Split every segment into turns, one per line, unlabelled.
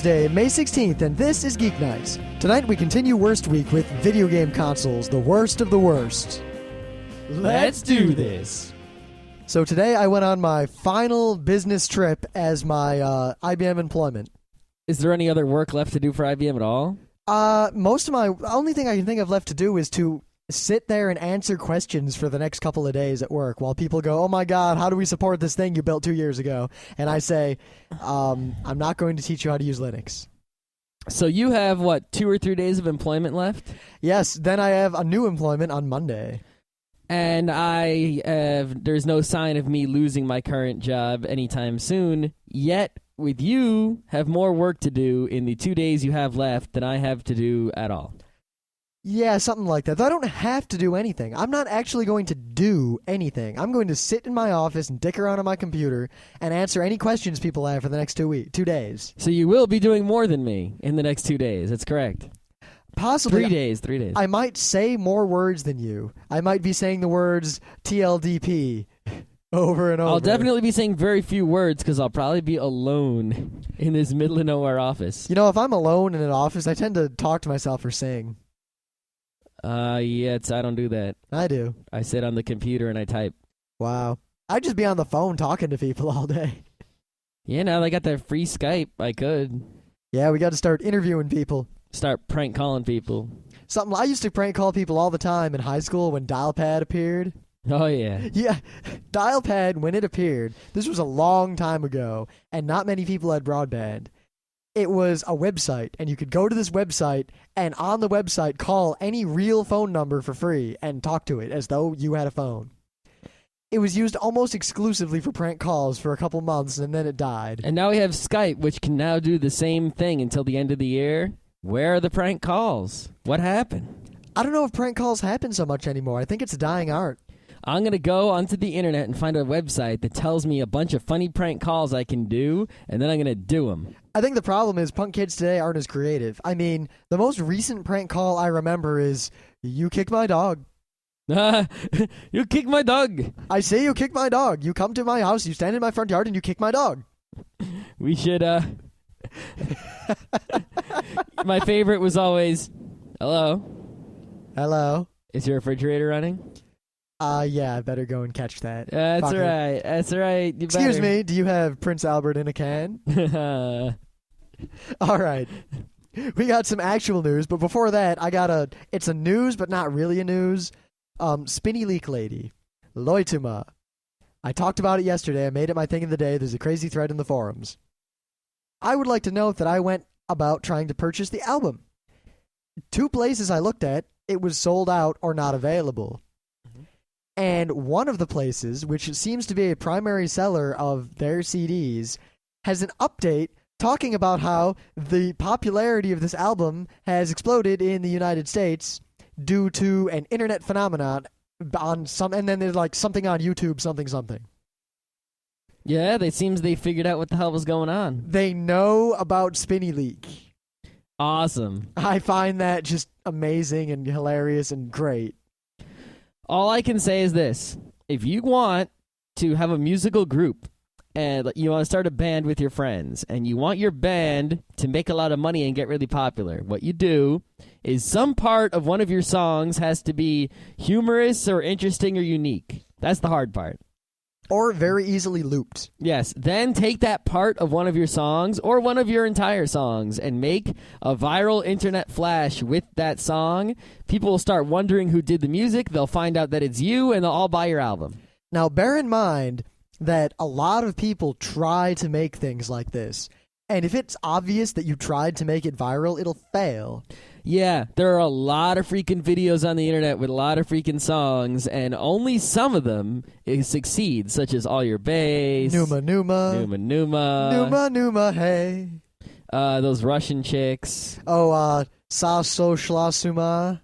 Thursday, May 16th, and this is Geeknights. Tonight we continue Worst Week with video game consoles, the worst of the worst.
Let's do this.
So today I went on my final business trip as my IBM employment.
Is there any other work left to do for IBM at all?
Only thing I can think of left to do is to sit there and answer questions for the next couple of days at work while people go, oh my god, how do we support this thing you built 2 years ago? And I say, I'm not going to teach you how to use Linux.
So you have, 2 or 3 days of employment left?
Yes, then I have a new employment on Monday.
And there's no sign of me losing my current job anytime soon, yet with you have more work to do in the 2 days you have left than I have to do at all.
Yeah, something like that. Though I don't have to do anything. I'm not actually going to do anything. I'm going to sit in my office and dick around on my computer and answer any questions people have for the next 2 days.
So you will be doing more than me in the next 2 days. That's correct.
Possibly.
3 days, 3 days.
I might say more words than you. I might be saying the words TLDP over and over.
I'll definitely be saying very few words because I'll probably be alone in this middle of nowhere office.
You know, if I'm alone in an office, I tend to talk to myself or sing.
I don't do that.
I do.
I sit on the computer and I type.
Wow. I'd just be on the phone talking to people all day.
Yeah, now they got that free Skype. I could.
Yeah, we got to start interviewing people.
Start prank calling people.
Something I used to prank call people all the time in high school when Dial-Pad appeared.
Oh, yeah.
Yeah, Dial-Pad, when it appeared, this was a long time ago, and not many people had broadband. It was a website, and you could go to this website, and on the website call any real phone number for free and talk to it as though you had a phone. It was used almost exclusively for prank calls for a couple months, and then it died.
And now we have Skype, which can now do the same thing until the end of the year. Where are the prank calls? What happened?
I don't know if prank calls happen so much anymore. I think it's a dying art.
I'm going to go onto the internet and find a website that tells me a bunch of funny prank calls I can do, and then I'm going to do them.
I think the problem is punk kids today aren't as creative. I mean, the most recent prank call I remember is, you kick my dog.
You kick my dog.
I say you kick my dog. You come to my house, you stand in my front yard, and you kick my dog.
We should, My favorite was always, hello?
Hello?
Is your refrigerator running?
Yeah, I better go and catch that.
That's all right. That's all right.
Excuse me, do you have Prince Albert in a can? All right. We got some actual news, but before that, it's a news, but not really a news. Spinny Leak Lady. Loituma. I talked about it yesterday. I made it my thing of the day. There's a crazy thread in the forums. I would like to note that I went about trying to purchase the album. 2 places I looked at, it was sold out or not available. And one of the places, which seems to be a primary seller of their CDs, has an update talking about how the popularity of this album has exploded in the United States due to an internet phenomenon and then there's like something on YouTube, something.
Yeah, it seems they figured out what the hell was going on.
They know about Spinny Leak.
Awesome.
I find that just amazing and hilarious and great.
All I can say is this. If you want to have a musical group and you want to start a band with your friends and you want your band to make a lot of money and get really popular, what you do is some part of one of your songs has to be humorous or interesting or unique. That's the hard part.
Or very easily looped.
Yes. Then take that part of one of your songs or one of your entire songs and make a viral internet flash with that song. People will start wondering who did the music. They'll find out that it's you, and they'll all buy your album.
Now, bear in mind that a lot of people try to make things like this. And if it's obvious that you tried to make it viral, it'll fail.
Yeah, there are a lot of freaking videos on the internet with a lot of freaking songs, and only some of them succeed, such as All Your Bass,
Numa Numa,
Numa Numa,
Numa Numa, hey.
Those Russian chicks.
Oh, Sa So Shla Suma.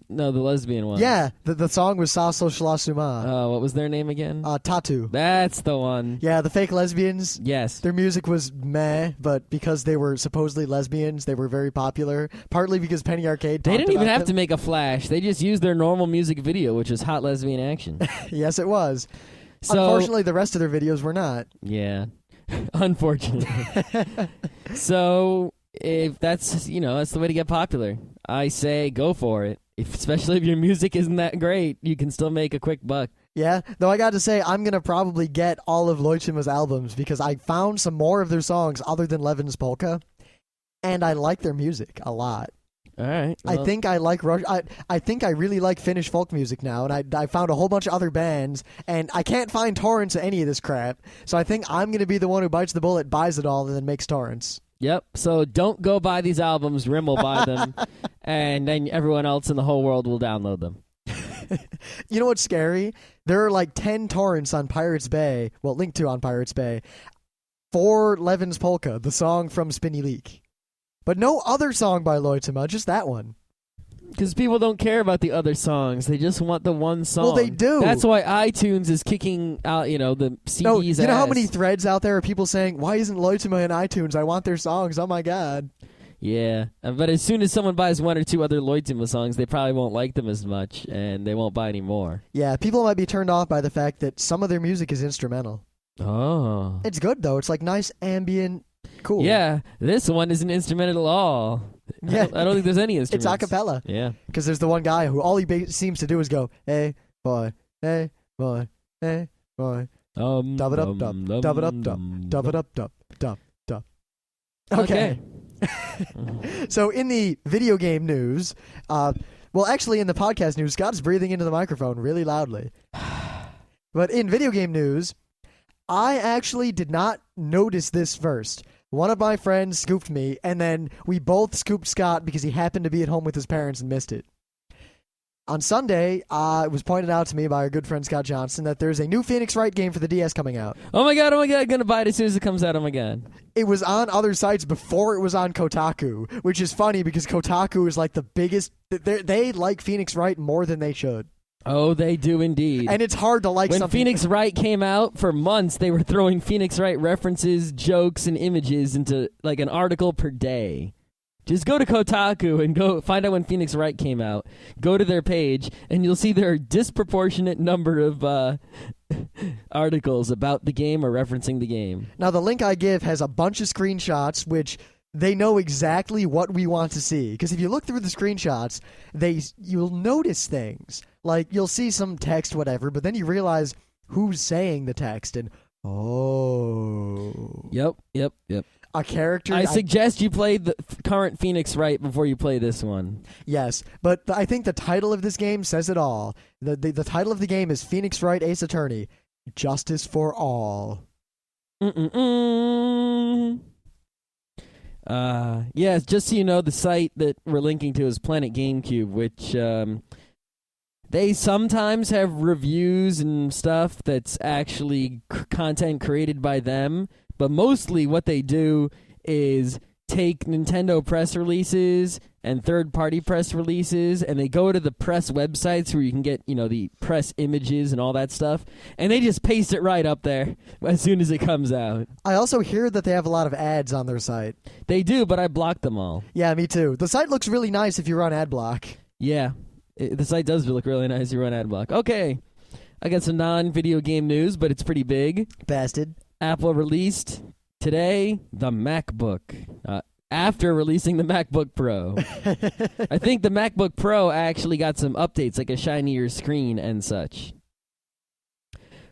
No, the lesbian one.
Yeah, the song was Sa So Shla Suma.
What was their name again?
Tattoo.
That's the one.
Yeah, the fake lesbians.
Yes.
Their music was meh, but because they were supposedly lesbians, they were very popular. Partly because Penny Arcade
They didn't even have
them.
to make a flash. They just used their normal music video, which was hot lesbian action.
Yes, it was.
So,
unfortunately, the rest of their videos were not.
Yeah. Unfortunately. So, if that's that's the way to get popular. I say go for it. Especially if your music isn't that great, you can still make a quick buck.
Yeah, though I got to say, I'm going to probably get all of Leuchtturm's albums because I found some more of their songs other than Levin's Polka, and I like their music a lot.
All right.
Well, I think I like I think I really like Finnish folk music now, and I found a whole bunch of other bands, and I can't find torrents of any of this crap, so I think I'm going to be the one who bites the bullet, buys it all, and then makes torrents.
Yep. So don't go buy these albums. Rim will buy them, and then everyone else in the whole world will download them.
You know what's scary? There are like 10 torrents on Pirates Bay, well, linked to on Pirates Bay, for Levin's Polka, the song from Spinny Leak. But no other song by Leuchtturm, just that one.
Because people don't care about the other songs. They just want the one song.
Well, they do.
That's why iTunes is kicking out, the CDs.
No, you know how many threads out there are people saying, why isn't Leuchtturm in iTunes? I want their songs. Oh, my God.
Yeah. But as soon as someone buys one or two other Leuchtturm songs, they probably won't like them as much, and they won't buy any more.
Yeah, people might be turned off by the fact that some of their music is instrumental.
Oh.
It's good, though. It's like nice, ambient, cool.
Yeah, this one isn't instrumental at all.
Yeah.
I don't think there's any instruments.
It's a cappella.
Yeah.
Because there's the one guy who all he seems to do is go, hey, boy, hey, boy, hey, boy. Dub it up, dub, dub it up, dub, dub it up, dub, dub, dub. Okay. So in the video game news, well, actually in the podcast news, Scott's breathing into the microphone really loudly. But in video game news, I actually did not notice this first. One of my friends scooped me, and then we both scooped Scott because he happened to be at home with his parents and missed it. On Sunday, it was pointed out to me by our good friend Scott Johnson that there's a new Phoenix Wright game for the DS coming out.
Oh my god, I'm gonna buy it as soon as it comes out, oh my god.
It was on other sites before it was on Kotaku, which is funny because Kotaku is like the biggest... They like Phoenix Wright more than they should.
Oh, they do indeed.
And it's hard to like
when
something...
Phoenix Wright came out, for months, they were throwing Phoenix Wright references, jokes, and images into like an article per day. Just go to Kotaku and go find out when Phoenix Wright came out. Go to their page, and you'll see there are a disproportionate number of articles about the game or referencing the game.
Now, the link I give has a bunch of screenshots, which... They know exactly what we want to see. Because if you look through the screenshots, you'll notice things. Like, you'll see some text, whatever, but then you realize who's saying the text, and, oh.
Yep.
A character...
I suggest you play the current Phoenix Wright before you play this one.
Yes, but I think the title of this game says it all. The title of the game is Phoenix Wright Ace Attorney. Justice for All.
Yeah, just so you know, the site that we're linking to is Planet GameCube, which they sometimes have reviews and stuff that's actually content created by them, but mostly what they do is take Nintendo press releases and third-party press releases, and they go to the press websites where you can get, the press images and all that stuff, and they just paste it right up there as soon as it comes out.
I also hear that they have a lot of ads on their site.
They do, but I blocked them all.
Yeah, me too. The site looks really nice if you run ad block.
Yeah, the site does look really nice if you run ad block. Okay, I got some non-video game news, but it's pretty big.
Bastard.
Apple released today the MacBook. After releasing the MacBook Pro. I think the MacBook Pro actually got some updates, like a shinier screen and such.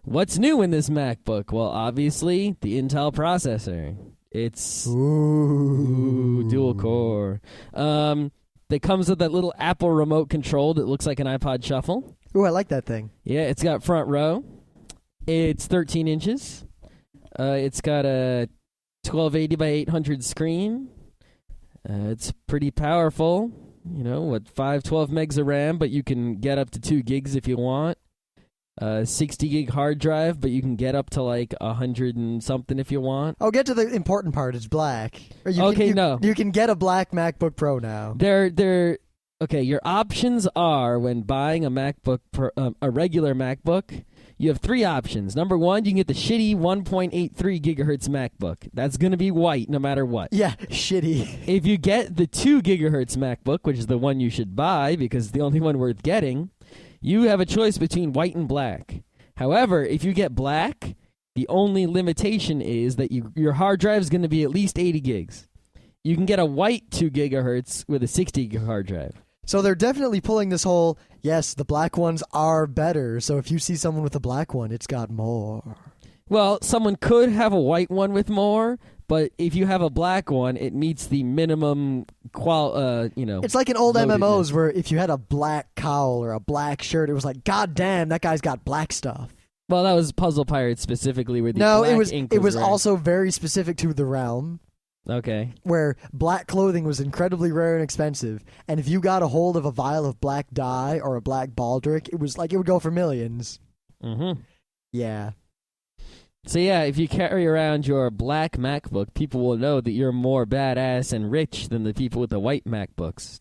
What's new in this MacBook? Well, obviously, the Intel processor. It's dual core. It comes with that little Apple remote control that looks like an iPod Shuffle.
Ooh, I like that thing.
Yeah, it's got front row. It's 13 inches. It's got a 1280 by 800 screen. It's pretty powerful, 512 megs of RAM, but you can get up to 2 gigs if you want. 60 gig hard drive, but you can get up to like 100 and something if you want.
Oh, get to the important part. It's black.
No.
You can get a black MacBook Pro now.
Okay, your options are when buying a MacBook Pro, a regular MacBook, you have 3 options. Number 1, you can get the shitty 1.83 gigahertz MacBook. That's going to be white no matter what.
Yeah, shitty.
If you get the 2 gigahertz MacBook, which is the one you should buy because it's the only one worth getting, you have a choice between white and black. However, if you get black, the only limitation is that your hard drive is going to be at least 80 gigs. you can get a white 2 gigahertz with a 60 gig hard drive.
So they're definitely pulling this whole, yes, the black ones are better, so if you see someone with a black one, it's got more.
Well, someone could have a white one with more, but if you have a black one, it meets the minimum
It's like in old
loadedness.
MMOs where if you had a black cowl or a black shirt, it was like, God damn, that guy's got black stuff.
Well, that was Puzzle Pirates specifically, where the
No,
black
it was
ink
it was
rare.
also very specific to the realm,
Okay.
where black clothing was incredibly rare and expensive, and if you got a hold of a vial of black dye or a black baldric, it was like it would go for millions.
Mm-hmm.
Yeah.
So yeah, if you carry around your black MacBook, people will know that you're more badass and rich than the people with the white MacBooks.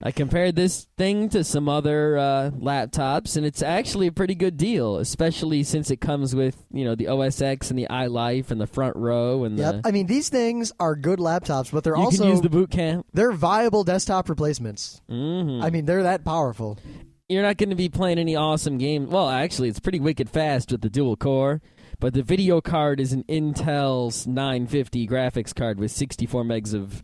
I compared this thing to some other laptops, and it's actually a pretty good deal, especially since it comes with, the OS X and the iLife and the front row and
Yep. I mean, these things are good laptops, but they're
you
also
can use the boot camp.
they're viable desktop replacements.
Mm-hmm.
I mean, they're that powerful.
You're not going to be playing any awesome games. Well, actually, it's pretty wicked fast with the dual core, but the video card is an Intel's 950 graphics card with 64 megs of,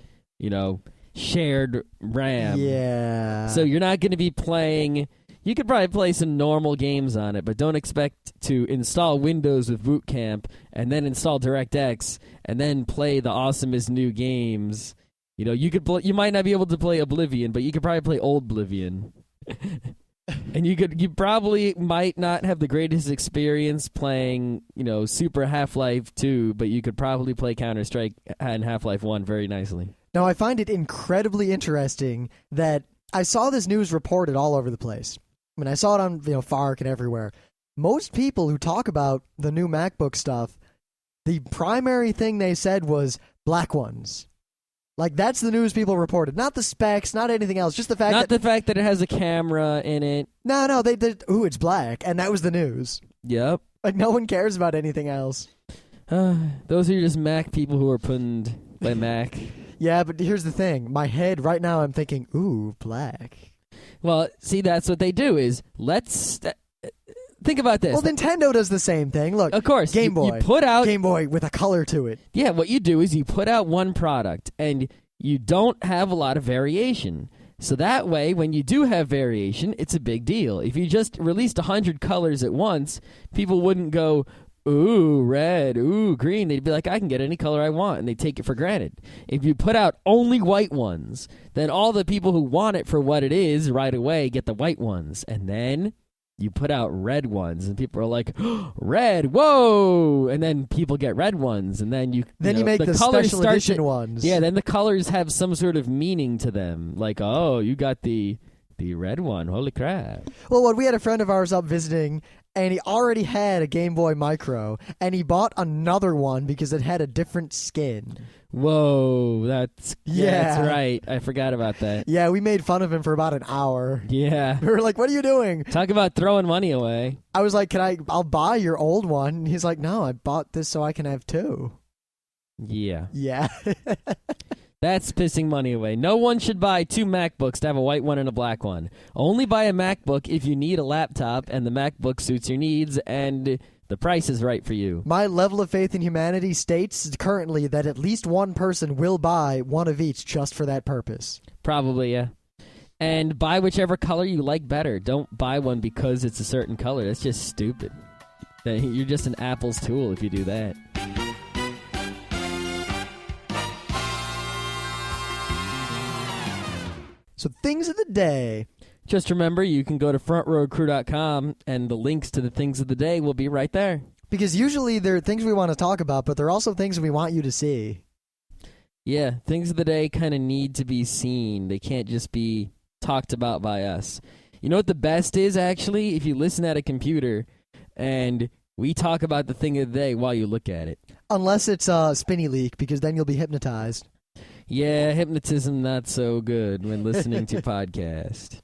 shared RAM.
Yeah.
So you're not going to be playing. You could probably play some normal games on it, but don't expect to install Windows with Boot Camp and then install DirectX and then play the awesomest new games. You might not be able to play Oblivion, but you could probably play Old Oblivion. And you probably might not have the greatest experience playing, Super Half-Life 2, but you could probably play Counter-Strike and Half-Life 1 very nicely.
Now, I find it incredibly interesting that I saw this news reported all over the place. I mean, I saw it on, FARC and everywhere. Most people who talk about the new MacBook stuff, the primary thing they said was black ones. Like, that's the news people reported. Not the specs, not anything else, just the fact
the fact that it has a camera in it.
No, they did, it's black, and that was the news.
Yep.
Like, no one cares about anything else.
Those are just Mac people who are putting by Mac.
Yeah, but here's the thing. My head, right now, I'm thinking, ooh, black.
Well, see, that's what they do is, think about this.
Well, Nintendo does the same thing. Look,
of course,
Game Boy.
You put out
Game Boy with a color to it.
Yeah, what you do is you put out one product, and you don't have a lot of variation. So that way, when you do have variation, it's a big deal. If you just released 100 colors at once, people wouldn't go, ooh, red, ooh, green. They'd be like, I can get any color I want, and they take it for granted. If you put out only white ones, then all the people who want it for what it is right away get the white ones. And then you put out red ones, and people are like, oh, red, whoa! And then people get red ones, and then you
make the
colors
special edition ones.
Yeah, then the colors have some sort of meaning to them. Like, oh, you got the red one. Holy crap.
Well, when we had a friend of ours up visiting, and he already had a Game Boy Micro, and he bought another one because it had a different skin.
Whoa, that's right. I forgot about that.
Yeah, we made fun of him for about an hour.
Yeah.
We were like, what are you doing?
Talk about throwing money away.
I was like, I'll buy your old one. And he's like, no, I bought this so I can have two.
Yeah.
Yeah.
That's pissing money away. No one should buy 2 MacBooks to have a white one and a black one. Only buy a MacBook if you need a laptop and the MacBook suits your needs and the price is right for you.
My level of faith in humanity states currently that at least one person will buy one of each just for that purpose.
Probably, yeah. And buy whichever color you like better. Don't buy one because it's a certain color. That's just stupid. You're just an Apple's tool if you do that.
So things of the day.
Just remember, you can go to frontrowcrew.com, and the links to the things of the day will be right there.
Because usually they're things we want to talk about, but they're also things we want you to see.
Yeah, things of the day kind of need to be seen. They can't just be talked about by us. You know what the best is, actually? If you listen at a computer, and we talk about the thing of the day while you look at it.
Unless it's a spinny leak, because then you'll be hypnotized.
Yeah, hypnotism not so good when listening to podcast.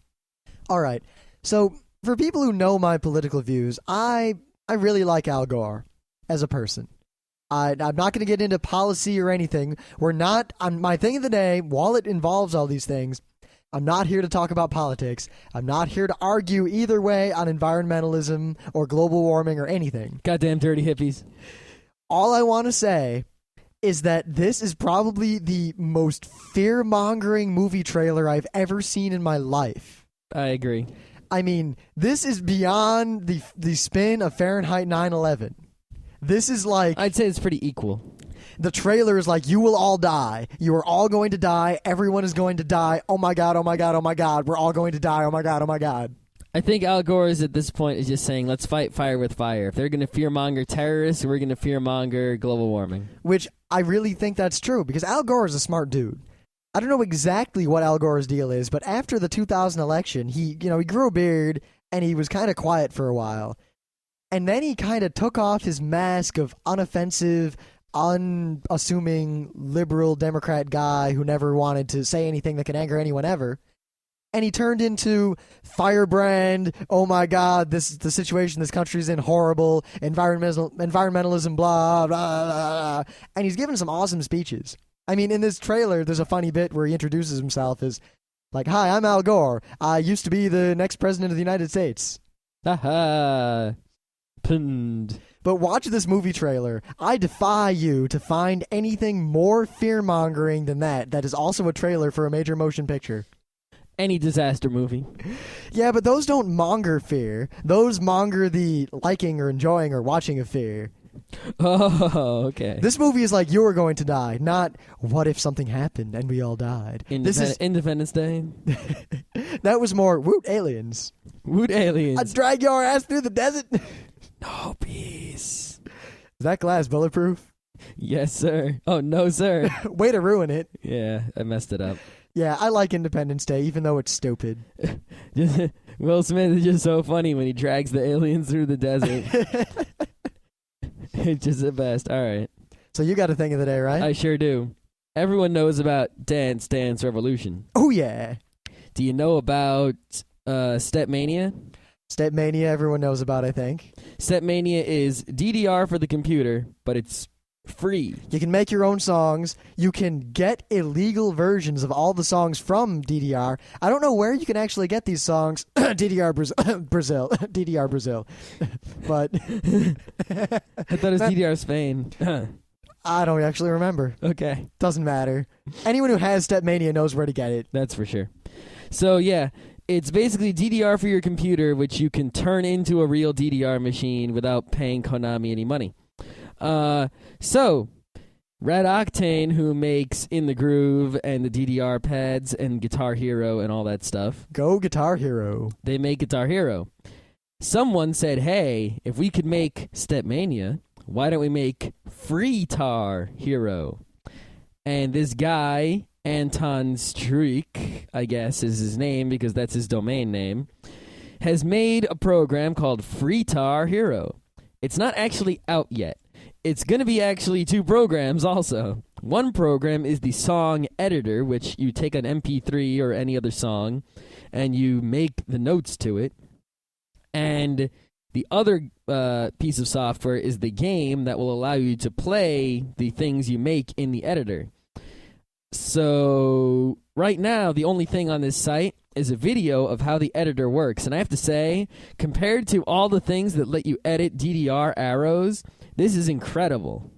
All right. So for people who know my political views, I really like Al Gore as a person. I'm not going to get into policy or anything. We're not on my thing of the day. While it involves all these things, I'm not here to talk about politics. I'm not here to argue either way on environmentalism or global warming or anything.
Goddamn dirty hippies.
All I want to say is that this is probably the most fear-mongering movie trailer I've ever seen in my life.
I agree.
I mean, this is beyond the spin of Fahrenheit 9/11. This is like...
I'd say it's pretty equal.
The trailer is like, you will all die. You are all going to die. Everyone is going to die. Oh my God, oh my God, oh my God. We're all going to die. Oh my God, oh my God.
I think Al Gore is at this point is just saying, let's fight fire with fire. If they're going to fearmonger terrorists, we're going to fearmonger global warming.
Which I really think that's true, because Al Gore is a smart dude. I don't know exactly what Al Gore's deal is, but after the 2000 election, he grew a beard and he was kind of quiet for a while. And then he kind of took off his mask of unoffensive, unassuming liberal Democrat guy who never wanted to say anything that could anger anyone ever. And he turned into firebrand, oh my God, the situation this country's in, horrible, environmentalism, blah, blah, blah. And he's given some awesome speeches. I mean, in this trailer, there's a funny bit where he introduces himself as, like, hi, I'm Al Gore. I used to be the next president of the United States.
Aha. Pinned.
But watch this movie trailer. I defy you to find anything more fear-mongering than that is also a trailer for a major motion picture.
Any disaster movie.
Yeah, but those don't monger fear. Those monger the liking or enjoying or watching of fear.
Oh, okay.
This movie is like, you are going to die, not what if something happened and we all died. This is
Independence Day.
That was more woot aliens.
Woot aliens.
I'd drag your ass through the desert.
No peace.
Is that glass bulletproof?
Yes, sir. Oh, no, sir.
Way to ruin it.
Yeah, I messed it up.
Yeah, I like Independence Day, even though it's stupid.
Will Smith is just so funny when he drags the aliens through the desert. It's just the best. All right.
So you got a thing of the day, right?
I sure do. Everyone knows about Dance Dance Revolution.
Oh, yeah.
Do you know about Stepmania?
Stepmania, everyone knows about, I think.
Stepmania is DDR for the computer, but it's free.
You can make your own songs. You can get illegal versions of all the songs from DDR. I don't know where you can actually get these songs. DDR Brazil. DDR Brazil. But
I thought it was DDR Spain.
I don't actually remember.
Okay.
Doesn't matter. Anyone who has Stepmania knows where to get it.
That's for sure. So, yeah, it's basically DDR for your computer, which you can turn into a real DDR machine without paying Konami any money. So, Red Octane, who makes In the Groove and the DDR pads and Guitar Hero and all that stuff.
Go Guitar Hero.
They make Guitar Hero. Someone said, hey, if we could make Stepmania, why don't we make Free-tar Hero? And this guy, Anton Streak, I guess is his name because that's his domain name, has made a program called Free-tar Hero. It's not actually out yet. It's going to be actually two programs also. One program is the song editor, which you take an MP3 or any other song, and you make the notes to it. And the other piece of software is the game that will allow you to play the things you make in the editor. So right now, the only thing on this site is a video of how the editor works. And I have to say, compared to all the things that let you edit DDR arrows, this is incredible.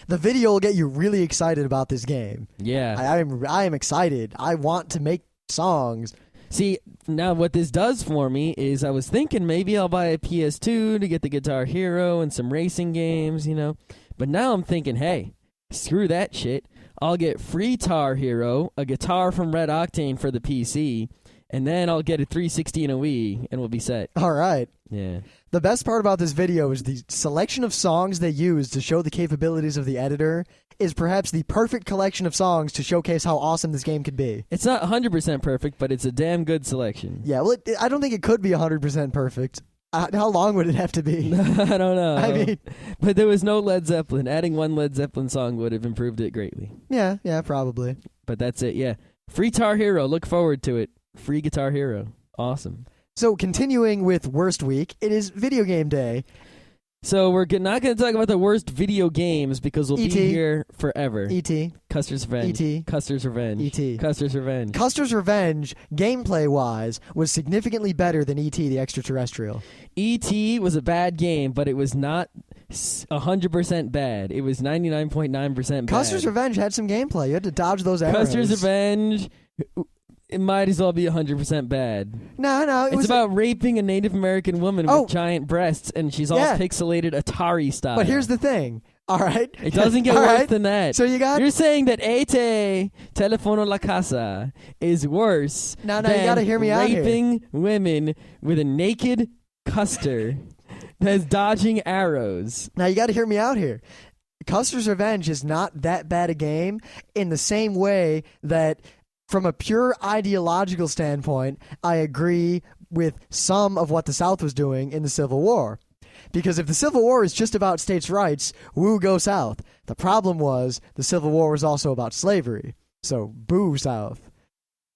The video will get you really excited about this game.
Yeah.
I am excited. I want to make songs.
See, now what this does for me is I was thinking maybe I'll buy a PS2 to get the Guitar Hero and some racing games, But now I'm thinking, hey, screw that shit. I'll get Free-tar Hero, a guitar from Red Octane for the PC, and then I'll get a 360 and a Wii, and we'll be set.
All right.
Yeah.
The best part about this video is the selection of songs they use to show the capabilities of the editor is perhaps the perfect collection of songs to showcase how awesome this game could be.
It's not 100% perfect, but it's a damn good selection.
Yeah, well, I don't think it could be 100% perfect. How long would it have to be?
I don't know.
I mean,
but there was no Led Zeppelin. Adding one Led Zeppelin song would have improved it greatly.
Yeah, probably.
But that's it, yeah. Free-tar Hero. Look forward to it. Free Guitar Hero. Awesome.
So continuing with Worst Week, it is Video Game Day.
So we're not going to talk about the worst video games because we'll be here forever.
E.T.
Custer's Revenge.
E.T.
Custer's Revenge.
E.T.
Custer's Revenge.
Custer's Revenge, gameplay-wise, was significantly better than E.T. the Extraterrestrial.
E.T. was a bad game, but it was not 100% bad. It was 99.9% bad.
Custer's Revenge had some gameplay. You had to dodge those arrows.
Custer's Revenge, it might as well be 100% bad.
No,
it's about raping a Native American woman with giant breasts, and she's all pixelated Atari style.
But here's the thing. All right.
It doesn't get worse than that.
So you're
saying that Ete Telefono La Casa is worse
than
you
gotta hear me out here.
Raping women with a naked Custer that's dodging arrows.
Now you got to hear me out here. Custer's Revenge is not that bad a game in the same way that from a pure ideological standpoint, I agree with some of what the South was doing in the Civil War. Because if the Civil War is just about states' rights, woo, go South. The problem was the Civil War was also about slavery. So, boo, South.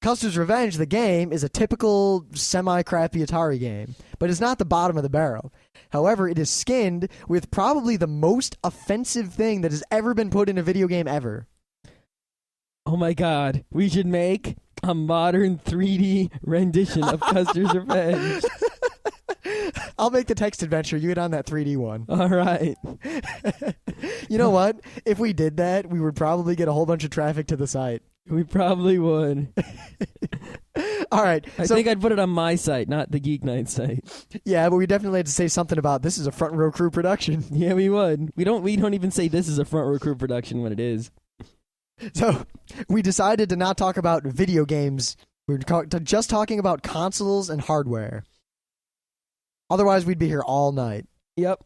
Custer's Revenge, the game, is a typical semi-crappy Atari game, but it's not the bottom of the barrel. However, it is skinned with probably the most offensive thing that has ever been put in a video game ever.
Oh my god, we should make a modern 3D rendition of Custer's Revenge.
I'll make the text adventure. You get on that 3D one.
All right.
You know what? If we did that, we would probably get a whole bunch of traffic to the site.
We probably would.
All right.
I think I'd put it on my site, not the Geeknights site.
Yeah, but we definitely had to say something about this is a front row crew production.
Yeah, we would. We don't even say this is a front row crew production when it is.
So we decided to not talk about video games. We were just talking about consoles and hardware. Otherwise, we'd be here all night.
Yep.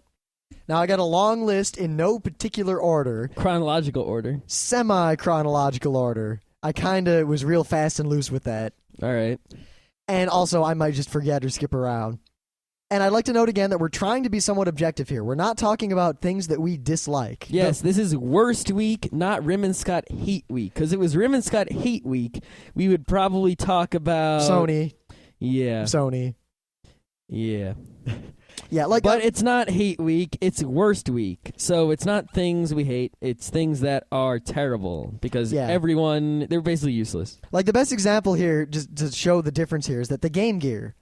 Now, I got a long list in no particular order.
Chronological order.
Semi-chronological order. I kind of was real fast and loose with that.
All right.
And also, I might just forget or skip around. And I'd like to note again that we're trying to be somewhat objective here. We're not talking about things that we dislike.
Yes, this is worst week, not Rim and Scott Hate Week. Because if it was Rim and Scott Hate Week, we would probably talk about...
Sony.
Yeah.
Sony.
Yeah.
Yeah, like...
But it's not Hate Week, it's Worst Week. So it's not things we hate, it's things that are terrible. Because everyone, they're basically useless.
Like the best example here, just to show the difference here, is that the Game Gear,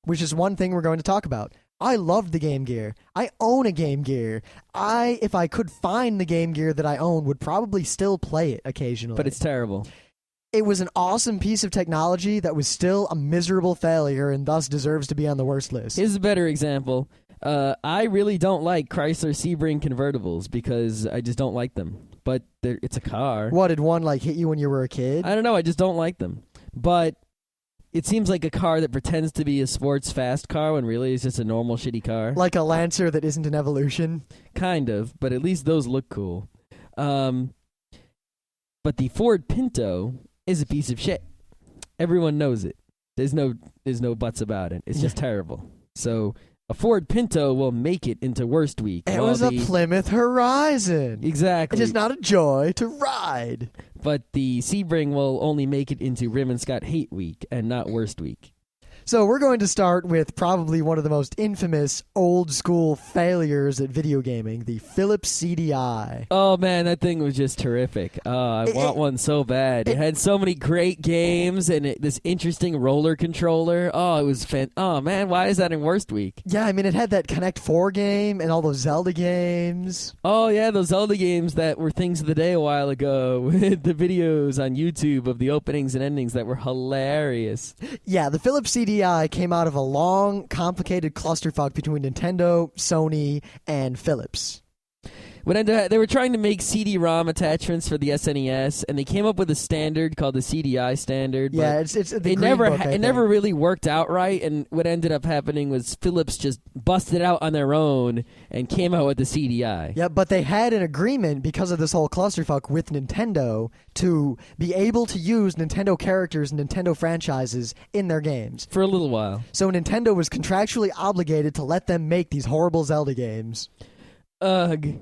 which is one thing we're going to talk about. I loved the Game Gear. I own a Game Gear. If I could find the Game Gear that I own, would probably still play it occasionally.
But it's terrible.
It was an awesome piece of technology that was still a miserable failure and thus deserves to be on the worst list.
Here's a better example. I really don't like Chrysler Sebring convertibles because I just don't like them. But it's a car.
What, did one hit you when you were a kid?
I don't know. I just don't like them. But it seems like a car that pretends to be a sports fast car when really it's just a normal shitty car.
Like a Lancer that isn't an Evolution?
Kind of, but at least those look cool. But the Ford Pinto is a piece of shit. Everyone knows it. There's no buts about it. It's just terrible. So a Ford Pinto will make it into Worst Week.
It was a Plymouth Horizon.
Exactly.
It is not a joy to ride.
But the Sebring will only make it into Rim and Scott Hate Week and not Worst Week.
So we're going to start with probably one of the most infamous old-school failures at video gaming, the Philips CDI.
Oh, man, that thing was just terrific. I want one so bad. It had so many great games and this interesting roller controller. Oh, it was oh, man, why is that in Worst Week?
Yeah, I mean, it had that Connect 4 game and all those Zelda games.
Oh, yeah, those Zelda games that were things of the day a while ago with the videos on YouTube of the openings and endings that were hilarious.
Yeah, the Philips CDI came out of a long, complicated clusterfuck between Nintendo, Sony, and Philips.
They were trying to make CD-ROM attachments for the SNES, and they came up with a standard called the CDI standard.
Yeah, it's the
it never really worked out right, and what ended up happening was Philips just busted out on their own and came out with the CDI.
Yeah, but they had an agreement because of this whole clusterfuck with Nintendo to be able to use Nintendo characters and Nintendo franchises in their games.
For a little while.
So Nintendo was contractually obligated to let them make these horrible Zelda games.
Ugh.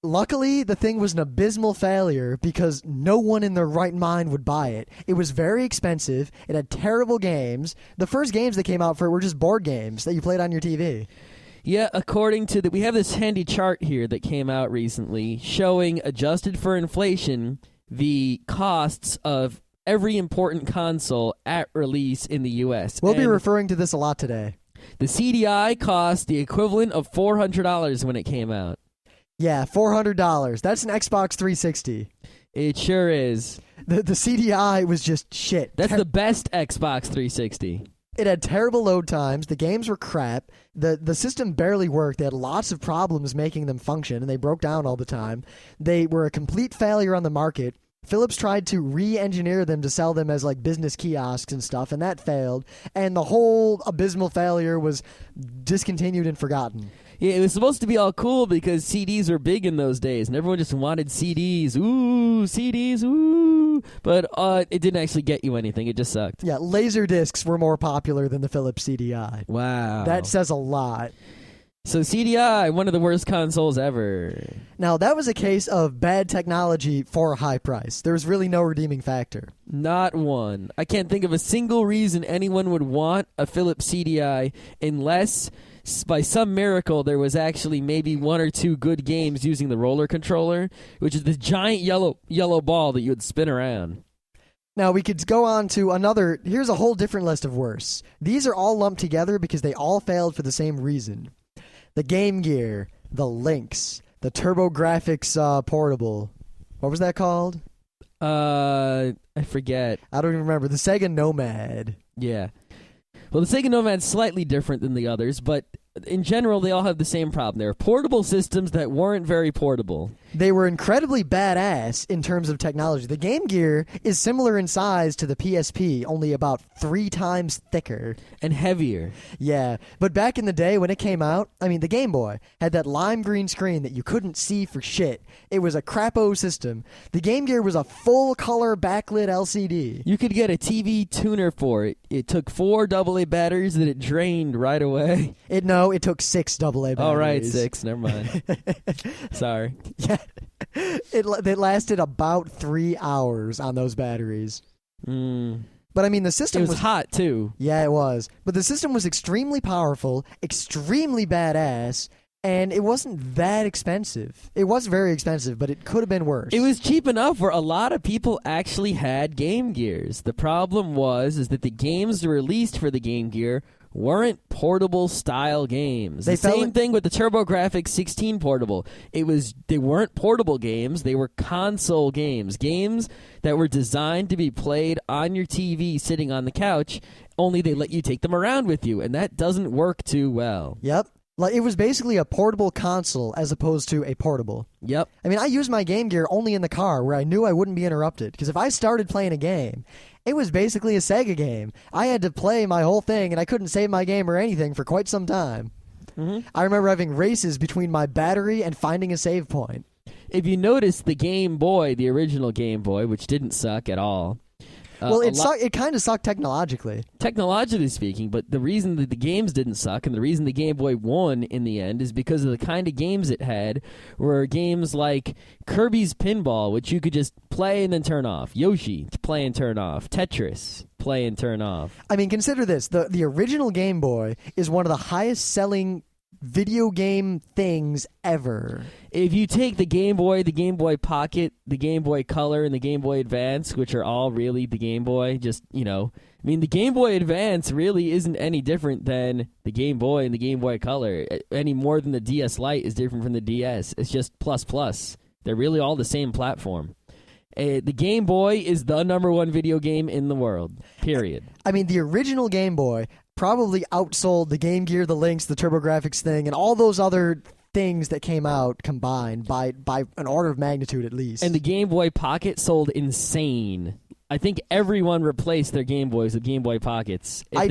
Luckily, the thing was an abysmal failure because no one in their right mind would buy it. It was very expensive. It had terrible games. The first games that came out for it were just board games that you played on your TV.
Yeah, according to we have this handy chart here that came out recently showing, adjusted for inflation, the costs of every important console at release in the U.S.
We'll be referring to this a lot today.
The CDI cost the equivalent of $400 when it came out.
Yeah, $400. That's an Xbox 360.
It sure is.
The CDI was just shit.
That's the best Xbox 360.
It had terrible load times. The games were crap. The system barely worked. They had lots of problems making them function, and they broke down all the time. They were a complete failure on the market. Philips tried to re-engineer them to sell them as like business kiosks and stuff, and that failed. And the whole abysmal failure was discontinued and forgotten.
Yeah, it was supposed to be all cool because CDs were big in those days, and everyone just wanted CDs. Ooh, CDs, ooh. But it didn't actually get you anything. It just sucked.
Yeah, laser discs were more popular than the Philips CDI.
Wow.
That says a lot.
So CDI, one of the worst consoles ever.
Now, that was a case of bad technology for a high price. There was really no redeeming factor.
Not one. I can't think of a single reason anyone would want a Philips CDI unless, by some miracle, there was actually maybe one or two good games using the roller controller, which is the giant yellow ball that you would spin around.
Now, we could go on to another. Here's a whole different list of worse. These are all lumped together because they all failed for the same reason. The Game Gear, the Lynx, the TurboGrafx Portable. What was that called?
I forget.
I don't even remember. The Sega Nomad.
Yeah. Well, the Sega Nomad's slightly different than the others, but in general, they all have the same problem. They're portable systems that weren't very portable.
They were incredibly badass in terms of technology. The Game Gear is similar in size to the PSP, only about 3 times thicker.
And heavier.
Yeah, but back in the day when it came out, I mean, the Game Boy had that lime green screen that you couldn't see for shit. It was a crapo system. The Game Gear was a full-color backlit LCD.
You could get a TV tuner for it. It took 4 AA batteries that it drained right away.
No, it took 6 AA batteries.
Oh, right, 6. Never mind. Sorry.
Yeah. It lasted about 3 hours on those batteries. But I mean, the system
was hot, too.
Yeah, it was. But the system was extremely powerful, extremely badass, and it wasn't that expensive. It was very expensive, but it could have been worse.
It was cheap enough where a lot of people actually had Game Gears. The problem is that the games released for the Game Gear weren't portable style games. The same thing with the TurboGrafx 16 portable. They weren't portable games, they were console games. Games that were designed to be played on your TV sitting on the couch, only they let you take them around with you, and that doesn't work too well.
Yep. Like, it was basically a portable console as opposed to a portable.
Yep.
I mean, I used my Game Gear only in the car where I knew I wouldn't be interrupted. Because if I started playing a game, it was basically a Sega game. I had to play my whole thing, and I couldn't save my game or anything for quite some time.
Mm-hmm.
I remember having races between my battery and finding a save point.
If you notice, the Game Boy, the original Game Boy, which didn't suck at all.
Well, it kind of sucked technologically.
Technologically speaking, but the reason that the games didn't suck and the reason the Game Boy won in the end is because of the kind of games it had were games like Kirby's Pinball, which you could just play and then turn off. Yoshi, play and turn off. Tetris, play and turn off.
I mean, consider this. The original Game Boy is one of the highest selling video game things ever.
If you take the Game Boy Pocket, the Game Boy Color, and the Game Boy Advance, which are all really the Game Boy, the Game Boy Advance really isn't any different than the Game Boy and the Game Boy Color, any more than the DS Lite is different from the DS. It's just plus. They're really all the same platform. The Game Boy is the #1 video game in the world, period. I
mean, the original Game Boy probably outsold the Game Gear, the Lynx, the TurboGrafx thing, and all those other things that came out combined by an order of magnitude at least.
And the Game Boy Pocket sold insane. I think everyone replaced their Game Boys with Game Boy Pockets if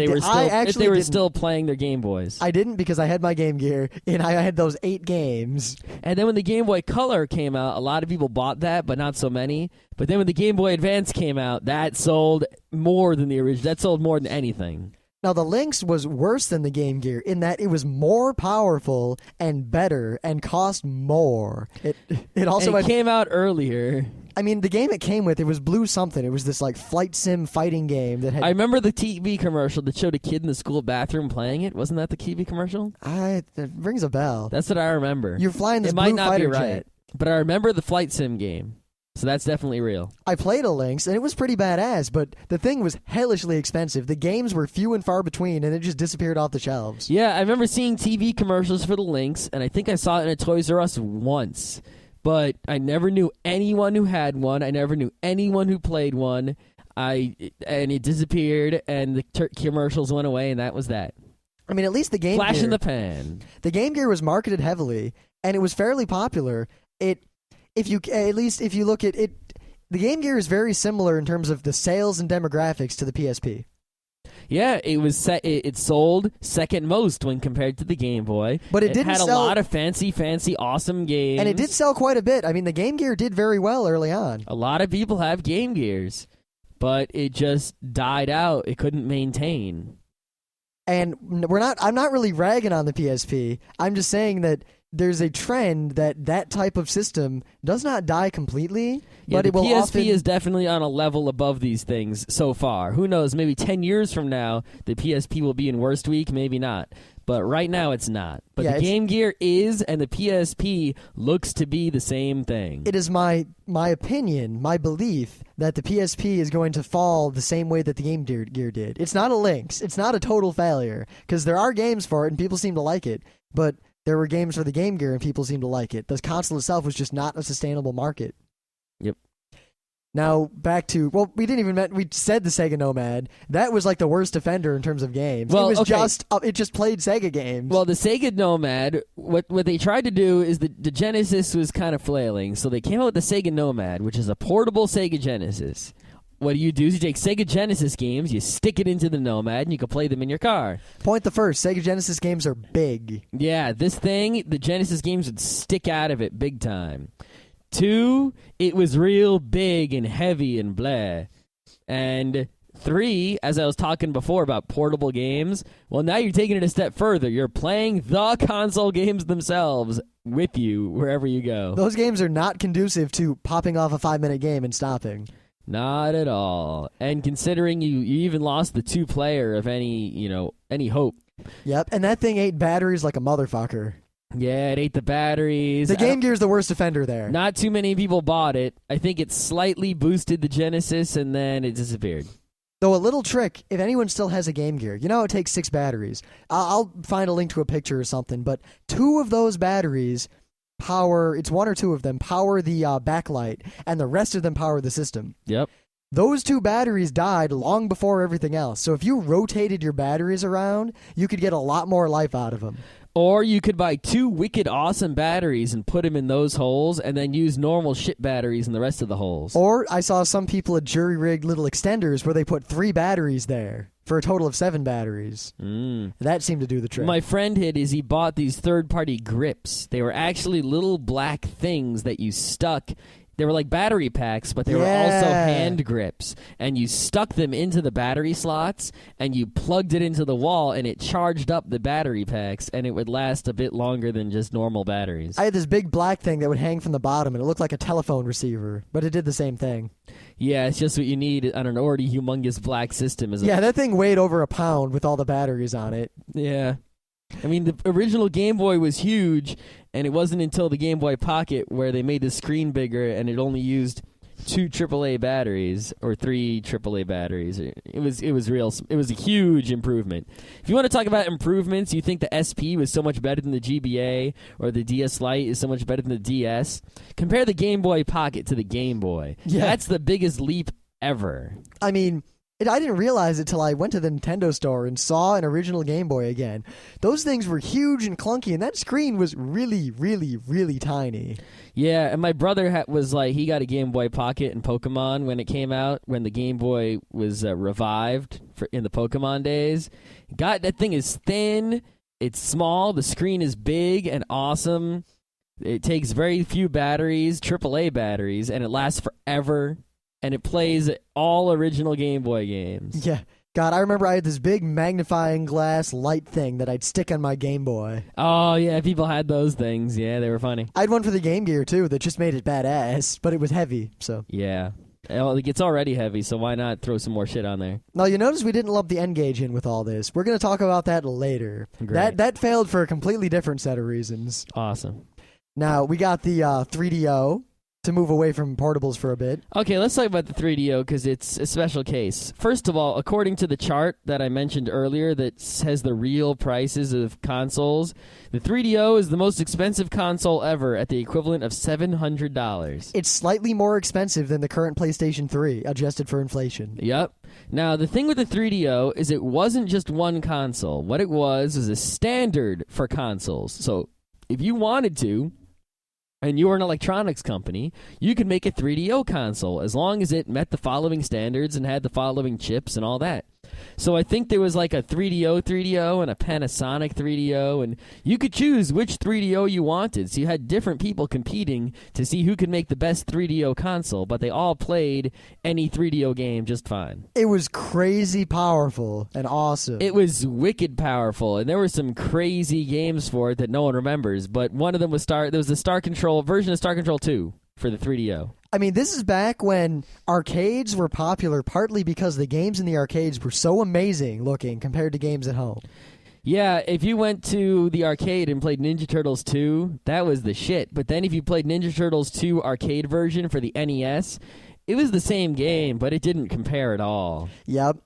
they were still playing their Game Boys.
I didn't, because I had my Game Gear and I had those 8 games.
And then when the Game Boy Color came out, a lot of people bought that, but not so many. But then when the Game Boy Advance came out, that sold more than the original. That sold more than anything.
Now, the Lynx was worse than the Game Gear in that it was more powerful and better and cost more. It also
came out earlier.
I mean, the game it came with, it was Blue something. It was this like flight sim fighting game that had.
I remember the TV commercial that showed a kid in the school bathroom playing it. Wasn't that the TV commercial?
It rings a bell.
That's what I remember.
You're flying this
blue
fighter jet.
It might not be right, but I remember the flight sim game. So that's definitely real.
I played a Lynx, and it was pretty badass, but the thing was hellishly expensive. The games were few and far between, and it just disappeared off the shelves.
Yeah, I remember seeing TV commercials for the Lynx, and I think I saw it in a Toys R Us once. But I never knew anyone who had one. I never knew anyone who played one. And it disappeared, and the commercials went away, and that was that.
I mean, at least the Game
Flash
Gear...
in the pan.
The Game Gear was marketed heavily, and it was fairly popular. If you look at it, the Game Gear is very similar in terms of the sales and demographics to the PSP.
Yeah, it sold second most when compared to the Game Boy.
But it didn't
had
sell...
a lot of fancy, awesome games.
And it did sell quite a bit. I mean, the Game Gear did very well early on.
A lot of people have Game Gears, but it just died out. It couldn't maintain.
And I'm not really ragging on the PSP. I'm just saying that there's a trend that type of system does not die completely, but it will
PSP
often...
is definitely on a level above these things so far. Who knows, maybe 10 years from now, the PSP will be in worst week, maybe not. But right now, it's not. But the Game Gear is, and the PSP looks to be the same thing.
It is my opinion, my belief, that the PSP is going to fall the same way that the Game Gear did. It's not a Lynx. It's not a total failure, because there are games for it, and people seem to like it. But there were games for the Game Gear, and people seem to like it. The console itself was just not a sustainable market.
Yep.
Now, back to... Well, we said the Sega Nomad. That was like the worst offender in terms of games.
Well,
it just played Sega games.
Well, the Sega Nomad, what they tried to do is the Genesis was kind of flailing, so they came out with the Sega Nomad, which is a portable Sega Genesis. What you do is you take Sega Genesis games, you stick it into the Nomad, and you can play them in your car.
Point the first, Sega Genesis games are big.
Yeah, this thing, the Genesis games would stick out of it big time. 2, it was real big and heavy and blah. And 3, as I was talking before about portable games, well, now you're taking it a step further. You're playing the console games themselves with you wherever you go.
Those games are not conducive to popping off a 5-minute game and stopping.
Not at all. And considering you even lost the 2-player of any hope.
Yep, and that thing ate batteries like a motherfucker.
Yeah, it ate the batteries.
The Game Gear's the worst offender there.
Not too many people bought it. I think it slightly boosted the Genesis, and then it disappeared.
Though a little trick, if anyone still has a Game Gear, it takes 6 batteries. I'll find a link to a picture or something, but 2 of those batteries power, it's 1 or 2 of them, power the backlight, and the rest of them power the system.
Yep.
Those 2 batteries died long before everything else, so if you rotated your batteries around, you could get a lot more life out of them.
Or you could buy 2 wicked awesome batteries and put them in those holes and then use normal shit batteries in the rest of the holes.
Or I saw some people at jury-rigged little extenders where they put 3 batteries there for a total of 7 batteries. That seemed to do the trick.
My friend he bought these third-party grips. They were actually little black things that you stuck. They were like battery packs, but they were also hand grips. And you stuck them into the battery slots, and you plugged it into the wall, and it charged up the battery packs, and it would last a bit longer than just normal batteries.
I had this big black thing that would hang from the bottom, and it looked like a telephone receiver, but it did the same thing.
Yeah, it's just what you need on an already humongous black system.
That thing weighed over a pound with all the batteries on it.
Yeah. I mean, the original Game Boy was huge, and it wasn't until the Game Boy Pocket where they made the screen bigger, and it only used 2 AAA batteries or 3 AAA batteries. It was a huge improvement. If you want to talk about improvements, you think the SP was so much better than the GBA, or the DS Lite is so much better than the DS. Compare the Game Boy Pocket to the Game Boy.
Yeah.
That's the biggest leap ever.
I mean, I didn't realize it till I went to the Nintendo store and saw an original Game Boy again. Those things were huge and clunky, and that screen was really, really, really tiny.
Yeah, and my brother he got a Game Boy Pocket and Pokemon when it came out, when the Game Boy was revived in the Pokemon days. That thing is thin, it's small, the screen is big and awesome. It takes very few batteries, AAA batteries, and it lasts forever. And it plays all original Game Boy games.
Yeah. God, I remember I had this big magnifying glass light thing that I'd stick on my Game Boy.
Oh, yeah, people had those things. Yeah, they were funny.
I had one for the Game Gear, too, that just made it badass, but it was heavy, so.
Yeah. It's already heavy, so why not throw some more shit on there?
Now, you notice we didn't lump the N-Gauge in with all this. We're going to talk about that later.
Great.
That failed for a completely different set of reasons.
Awesome.
Now, we got the 3DO to to move away from portables for a bit.
Okay, let's talk about the 3DO because it's a special case. First of all, according to the chart that I mentioned earlier that says the real prices of consoles, the 3DO is the most expensive console ever at the equivalent of $700.
It's slightly more expensive than the current PlayStation 3, adjusted for inflation.
Yep. Now, the thing with the 3DO is it wasn't just one console. What it was a standard for consoles. So if you wanted to, and you were an electronics company, you could make a 3DO console as long as it met the following standards and had the following chips and all that. So I think there was like a 3DO and a Panasonic 3DO, and you could choose which 3DO you wanted. So you had different people competing to see who could make the best 3DO console, but they all played any 3DO game just fine.
It was crazy powerful and awesome.
It was wicked powerful, and there were some crazy games for it that no one remembers, but one of them was there was the Star Control version of Star Control 2 for the 3DO.
I mean, this is back when arcades were popular, partly because the games in the arcades were so amazing looking compared to games at home.
Yeah, if you went to the arcade and played Ninja Turtles 2, that was the shit. But then if you played Ninja Turtles 2 arcade version for the NES, it was the same game, but it didn't compare at all.
Yep.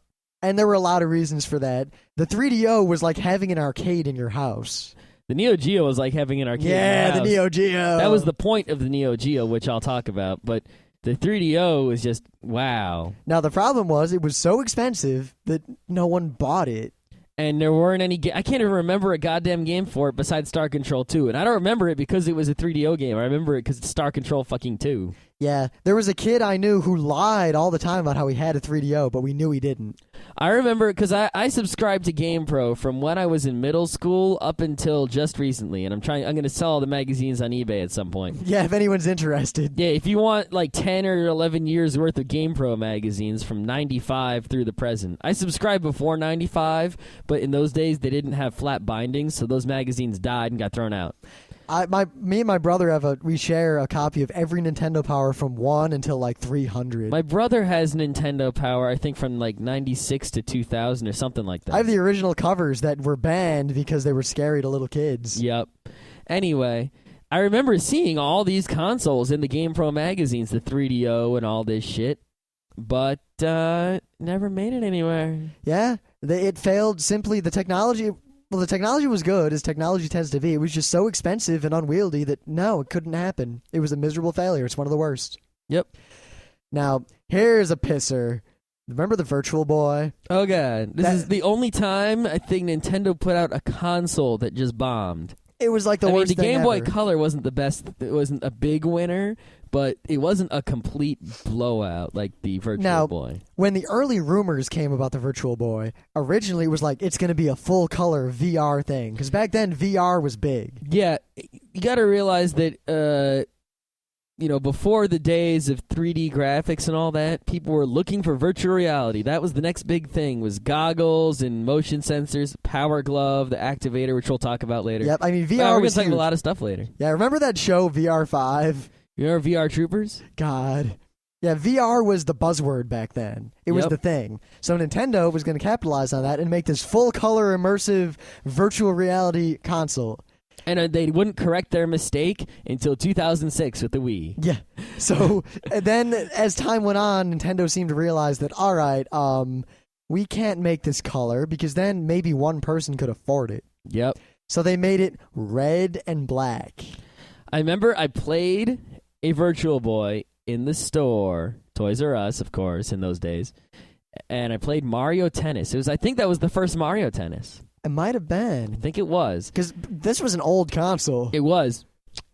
And there were a lot of reasons for that. The 3DO was like having an arcade in your house.
The Neo Geo was like having an arcade in your house.
The Neo Geo.
That was the point of the Neo Geo, which I'll talk about. But the 3DO was just, wow.
Now, the problem was it was so expensive that no one bought it.
And there weren't any I can't even remember a goddamn game for it besides Star Control 2. And I don't remember it because it was a 3DO game. I remember it because it's Star Control fucking 2.
Yeah, there was a kid I knew who lied all the time about how he had a 3DO, but we knew he didn't.
I remember because I subscribed to GamePro from when I was in middle school up until just recently, and I'm going to sell all the magazines on eBay at some point.
Yeah, if anyone's interested.
Yeah, if you want like 10 or 11 years worth of GamePro magazines from 95 through the present. I subscribed before 95, but in those days they didn't have flat bindings, so those magazines died and got thrown out.
Me and my brother we share a copy of every Nintendo Power from 1 until like 300.
My brother has Nintendo Power, I think from like 96 to 2000 or something like that.
I have the original covers that were banned because they were scary to little kids.
Yep. Anyway, I remember seeing all these consoles in the GamePro magazines, the 3DO and all this shit, but never made it anywhere.
Yeah, it failed simply. The technology was good, as technology tends to be. It was just so expensive and unwieldy that, no, it couldn't happen. It was a miserable failure. It's one of the worst.
Yep.
Now, here's a pisser. Remember the Virtual Boy?
Oh, God. This is the only time I think Nintendo put out a console that just bombed.
It was like the worst
thing
thing
the Game Boy
ever.
Color wasn't the best. It wasn't a big winner, but it wasn't a complete blowout like the Virtual Boy.
When the early rumors came about the Virtual Boy, originally it was like it's going to be a full-color VR thing, because back then VR was big.
Yeah, you got to realize that, before the days of 3D graphics and all that, people were looking for virtual reality. That was the next big thing, was goggles and motion sensors, Power Glove, the activator, which we'll talk about later.
Yep, I mean, VR
we're going
was
to talk
huge.
about a lot of stuff later.
Yeah, remember that show, VR 5?
You remember VR Troopers?
God. Yeah, VR was the buzzword back then. It was the thing. So Nintendo was going to capitalize on that and make this full-color, immersive, virtual reality console.
And they wouldn't correct their mistake until 2006 with the Wii.
Yeah. So and then as time went on, Nintendo seemed to realize that, all right, we can't make this color because then maybe one person could afford it.
Yep.
So they made it red and black.
I remember I played a Virtual Boy in the store, Toys R Us, of course, in those days, and I played Mario Tennis. I think that was the first Mario Tennis.
It might have
I
been.
think it was.
Because this was an old console.
It was.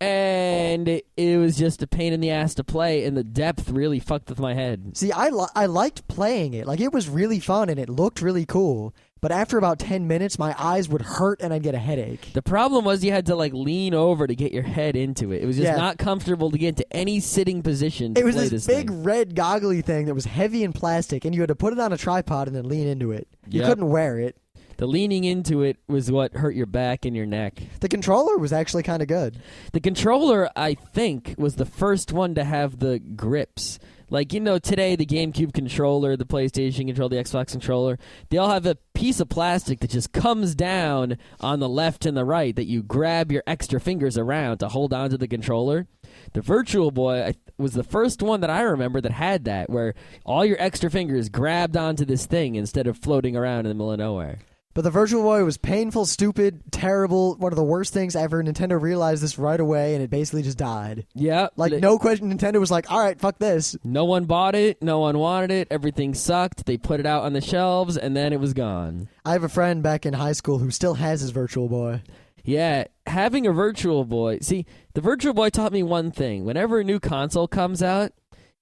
And it was just a pain in the ass to play, and the depth really fucked with my head.
See, I liked playing it. Like, it was really fun, and it looked really cool. But after about 10 minutes, my eyes would hurt, and I'd get a headache.
The problem was you had to, lean over to get your head into it. It was just not comfortable to get into any sitting position to
It was
play
this
this
big
thing.
red goggly thing that was heavy and plastic, and you had to put it on a tripod and then lean into it. You
Yep.
couldn't wear it.
The leaning into it was what hurt your back and your neck.
The controller was actually kind of good.
The controller, I think, was the first one to have the grips. Like, today the GameCube controller, the PlayStation controller, the Xbox controller, they all have a piece of plastic that just comes down on the left and the right that you grab your extra fingers around to hold onto the controller. The Virtual Boy was the first one that I remember that had that, where all your extra fingers grabbed onto this thing instead of floating around in the middle of nowhere.
But the Virtual Boy was painful, stupid, terrible, one of the worst things ever. Nintendo realized this right away, and it basically just died.
Yeah.
Like, no question, Nintendo was like, all right, fuck this.
No one bought it. No one wanted it. Everything sucked. They put it out on the shelves, and then it was gone.
I have a friend back in high school who still has his Virtual Boy.
Yeah, having a Virtual Boy. See, the Virtual Boy taught me one thing. Whenever a new console comes out,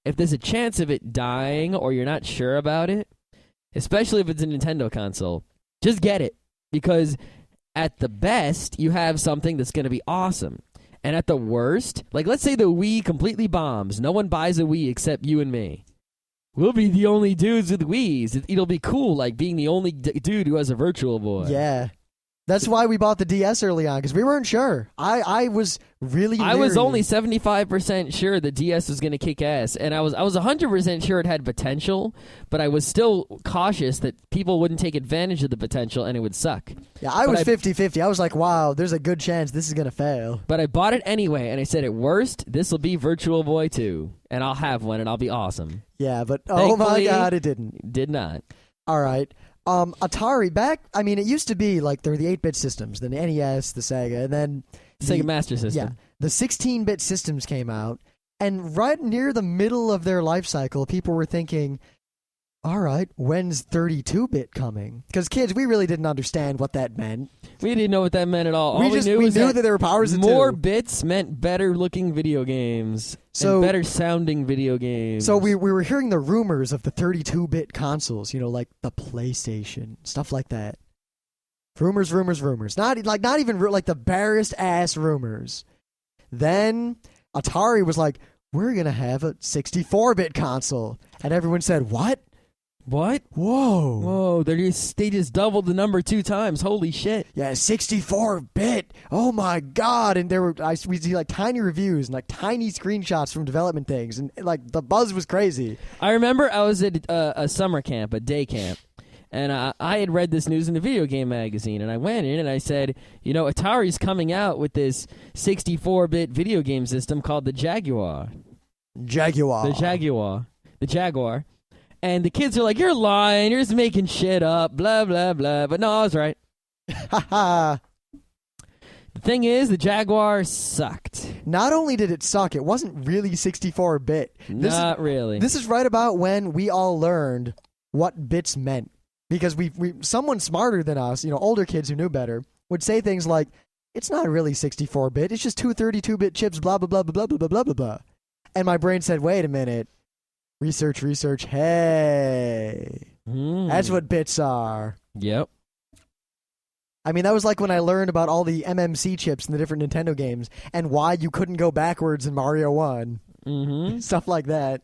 if there's a chance of it dying or you're not sure about it, especially if it's a Nintendo console, just get it. Because at the best, you have something that's going to be awesome. And at the worst, like let's say the Wii completely bombs. No one buys a Wii except you and me. We'll be the only dudes with Wiis. It'll be cool, like being the only dude who has a Virtual Boy.
Yeah. That's why we bought the DS early on, because we weren't sure. I was really
I was only 75% sure the DS was going to kick ass, and I was 100% sure it had potential, but I was still cautious that people wouldn't take advantage of the potential and it would suck.
Yeah, I was 50-50. I was like, wow, there's a good chance this is going to fail.
But I bought it anyway, and I said, at worst, this will be Virtual Boy 2, and I'll have one, and I'll be awesome.
Yeah, but oh my
Thankfully,
God, it didn't.
Did not.
All right. Atari, it used to be like there were the 8-bit systems, the NES, the Sega, and then
Sega Master System.
Yeah, the 16-bit systems came out, and right near the middle of their life cycle, people were thinking, all right, when's 32-bit coming? Because kids, we really didn't understand what that meant.
We didn't know what that meant at all.
We knew that there were powers of
more
2.
bits meant better-looking video games
So
and better-sounding video games.
So we were hearing the rumors of the 32-bit consoles, like the PlayStation, stuff like that. Rumors. Not even like the barest ass rumors. Then Atari was like, we're gonna have a 64-bit console, and everyone said, what?
What?
Whoa.
They just doubled the number 2 times. Holy shit.
Yeah, 64-bit. Oh my God. And we see like tiny reviews and like tiny screenshots from development things, and like the buzz was crazy.
I remember I was at a summer camp, a day camp, and I had read this news in the video game magazine, and I went in and I said, Atari's coming out with this 64-bit video game system called the Jaguar. The Jaguar. And the kids are like, you're lying, you're just making shit up, blah, blah, blah. But no, I was right. The thing is, the Jaguar sucked.
Not only did it suck, it wasn't really 64-bit.
Not really.
This is right about when we all learned what bits meant. Because someone smarter than us, older kids who knew better, would say things like, it's not really 64-bit, it's just 2 32-bit chips, blah, blah, blah, blah, blah, blah, blah, blah, blah. And my brain said, wait a minute. Research, hey. That's what bits are.
Yep.
That was like when I learned about all the MMC chips in the different Nintendo games and why you couldn't go backwards in Mario 1.
Mm-hmm.
Stuff like that.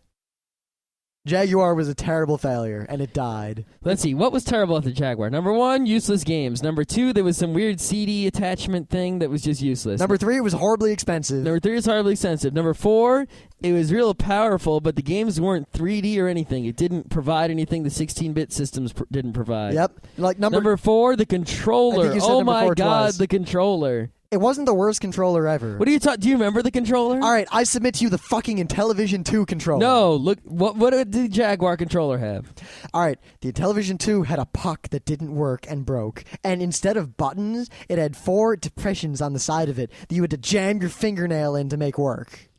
Jaguar was a terrible failure, and it died.
Let's see, what was terrible at the Jaguar? Number 1, useless games. Number 2, there was some weird CD attachment thing that was just useless.
Number 3, it was horribly expensive.
Number 3 is horribly expensive. Number 4, it was real powerful, but the games weren't 3D or anything. It didn't provide anything the 16-bit systems didn't provide.
Yep. Like
Number 4, the controller. Oh my God, the controller.
It wasn't the worst controller ever.
What are you talking? Do you remember the controller?
All right, I submit to you the fucking Intellivision 2 controller.
No, look, what did the Jaguar controller have?
All right, the Intellivision 2 had a puck that didn't work and broke, and instead of buttons, it had 4 depressions on the side of it that you had to jam your fingernail in to make work.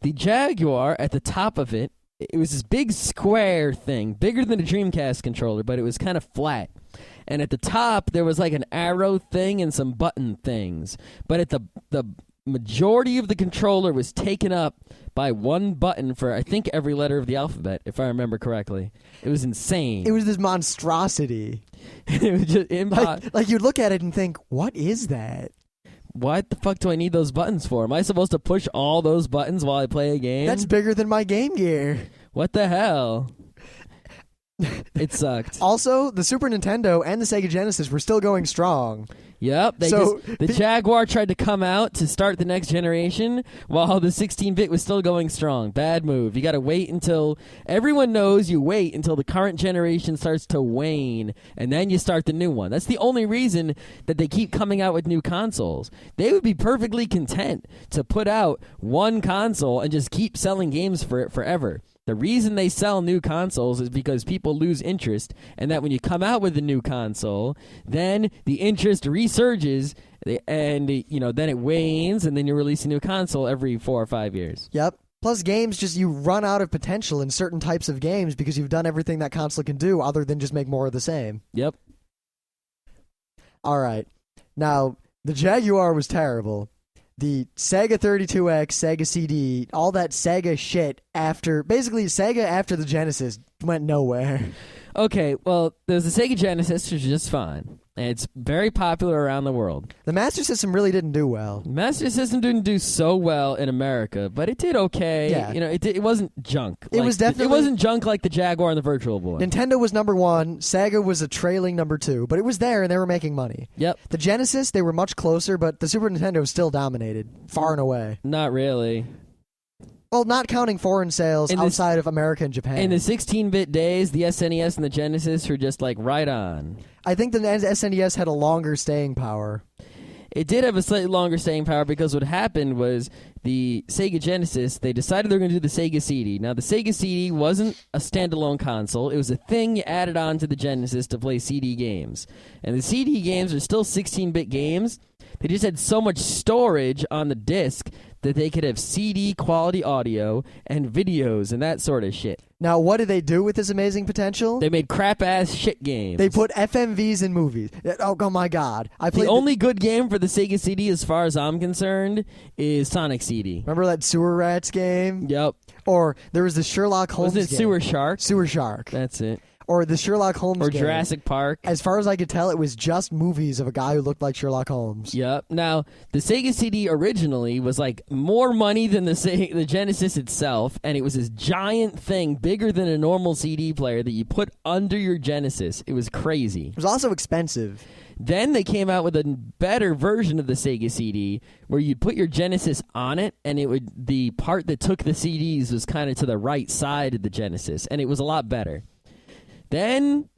The Jaguar, at the top of it, it was this big square thing, bigger than a Dreamcast controller, but it was kind of flat. And at the top, there was like an arrow thing and some button things. But at the majority of the controller was taken up by one button for, I think, every letter of the alphabet, if I remember correctly. It was insane.
It was this monstrosity.
It was just
like you'd look at it and think, what is that?
What the fuck do I need those buttons for? Am I supposed to push all those buttons while I play a game?
That's bigger than my Game Gear.
What the hell? It sucked.
Also, the Super Nintendo and the Sega Genesis were still going strong.
Yep.
So-
The Jaguar tried to come out to start the next generation while the 16-bit was still going strong. Bad move. You got to wait until everyone knows you wait until the current generation starts to wane, and then you start the new one. That's the only reason that they keep coming out with new consoles. They would be perfectly content to put out one console and just keep selling games for it forever. The reason they sell new consoles is because people lose interest, and that when you come out with a new console, then the interest resurges, and then it wanes, and then you release a new console every 4 or 5 years.
Yep. Plus, games you run out of potential in certain types of games because you've done everything that console can do other than just make more of the same.
Yep.
All right. Now, the Jaguar was terrible. The Sega 32X, Sega CD, all that Sega shit basically Sega after the Genesis went nowhere.
Okay, well, there's the Sega Genesis, which is just fine. And it's very popular around the world.
The Master System really didn't do well.
The Master System didn't do so well in America, but it did okay.
Yeah.
It wasn't junk.
It was definitely...
It wasn't junk like the Jaguar and the Virtual Boy.
Nintendo was number 1, Sega was a trailing number 2, but it was there and they were making money.
Yep.
The Genesis, they were much closer, but the Super Nintendo still dominated, far and away.
Not really.
Well, not counting foreign sales outside of America and Japan.
In the 16-bit days, the SNES and the Genesis were just like right on.
I think the SNES had a longer staying power.
It did have a slightly longer staying power because what happened was the Sega Genesis, they decided they were going to do the Sega CD. Now, the Sega CD wasn't a standalone console. It was a thing you added on to the Genesis to play CD games. And the CD games are still 16-bit games. They just had so much storage on the disc that they could have CD quality audio and videos and that sort of shit.
Now, what did they do with this amazing potential?
They made crap-ass shit games.
They put FMVs in movies. Oh my God.
The only good game for the Sega CD, as far as I'm concerned, is Sonic CD.
Remember that Sewer Rats game?
Yep.
Or there was the Sherlock Holmes game.
Was it Sewer Shark?
Sewer Shark.
That's it.
Or the Sherlock Holmes
or
game.
Jurassic Park.
As far as I could tell, it was just movies of a guy who looked like Sherlock Holmes.
Yep. Now, the Sega CD originally was like more money than the Genesis itself, and it was this giant thing, bigger than a normal CD player, that you put under your Genesis. It was crazy.
It was also expensive.
Then they came out with a better version of the Sega CD where you'd put your Genesis on it, and the part that took the CDs was kind of to the right side of the Genesis, and it was a lot better. Then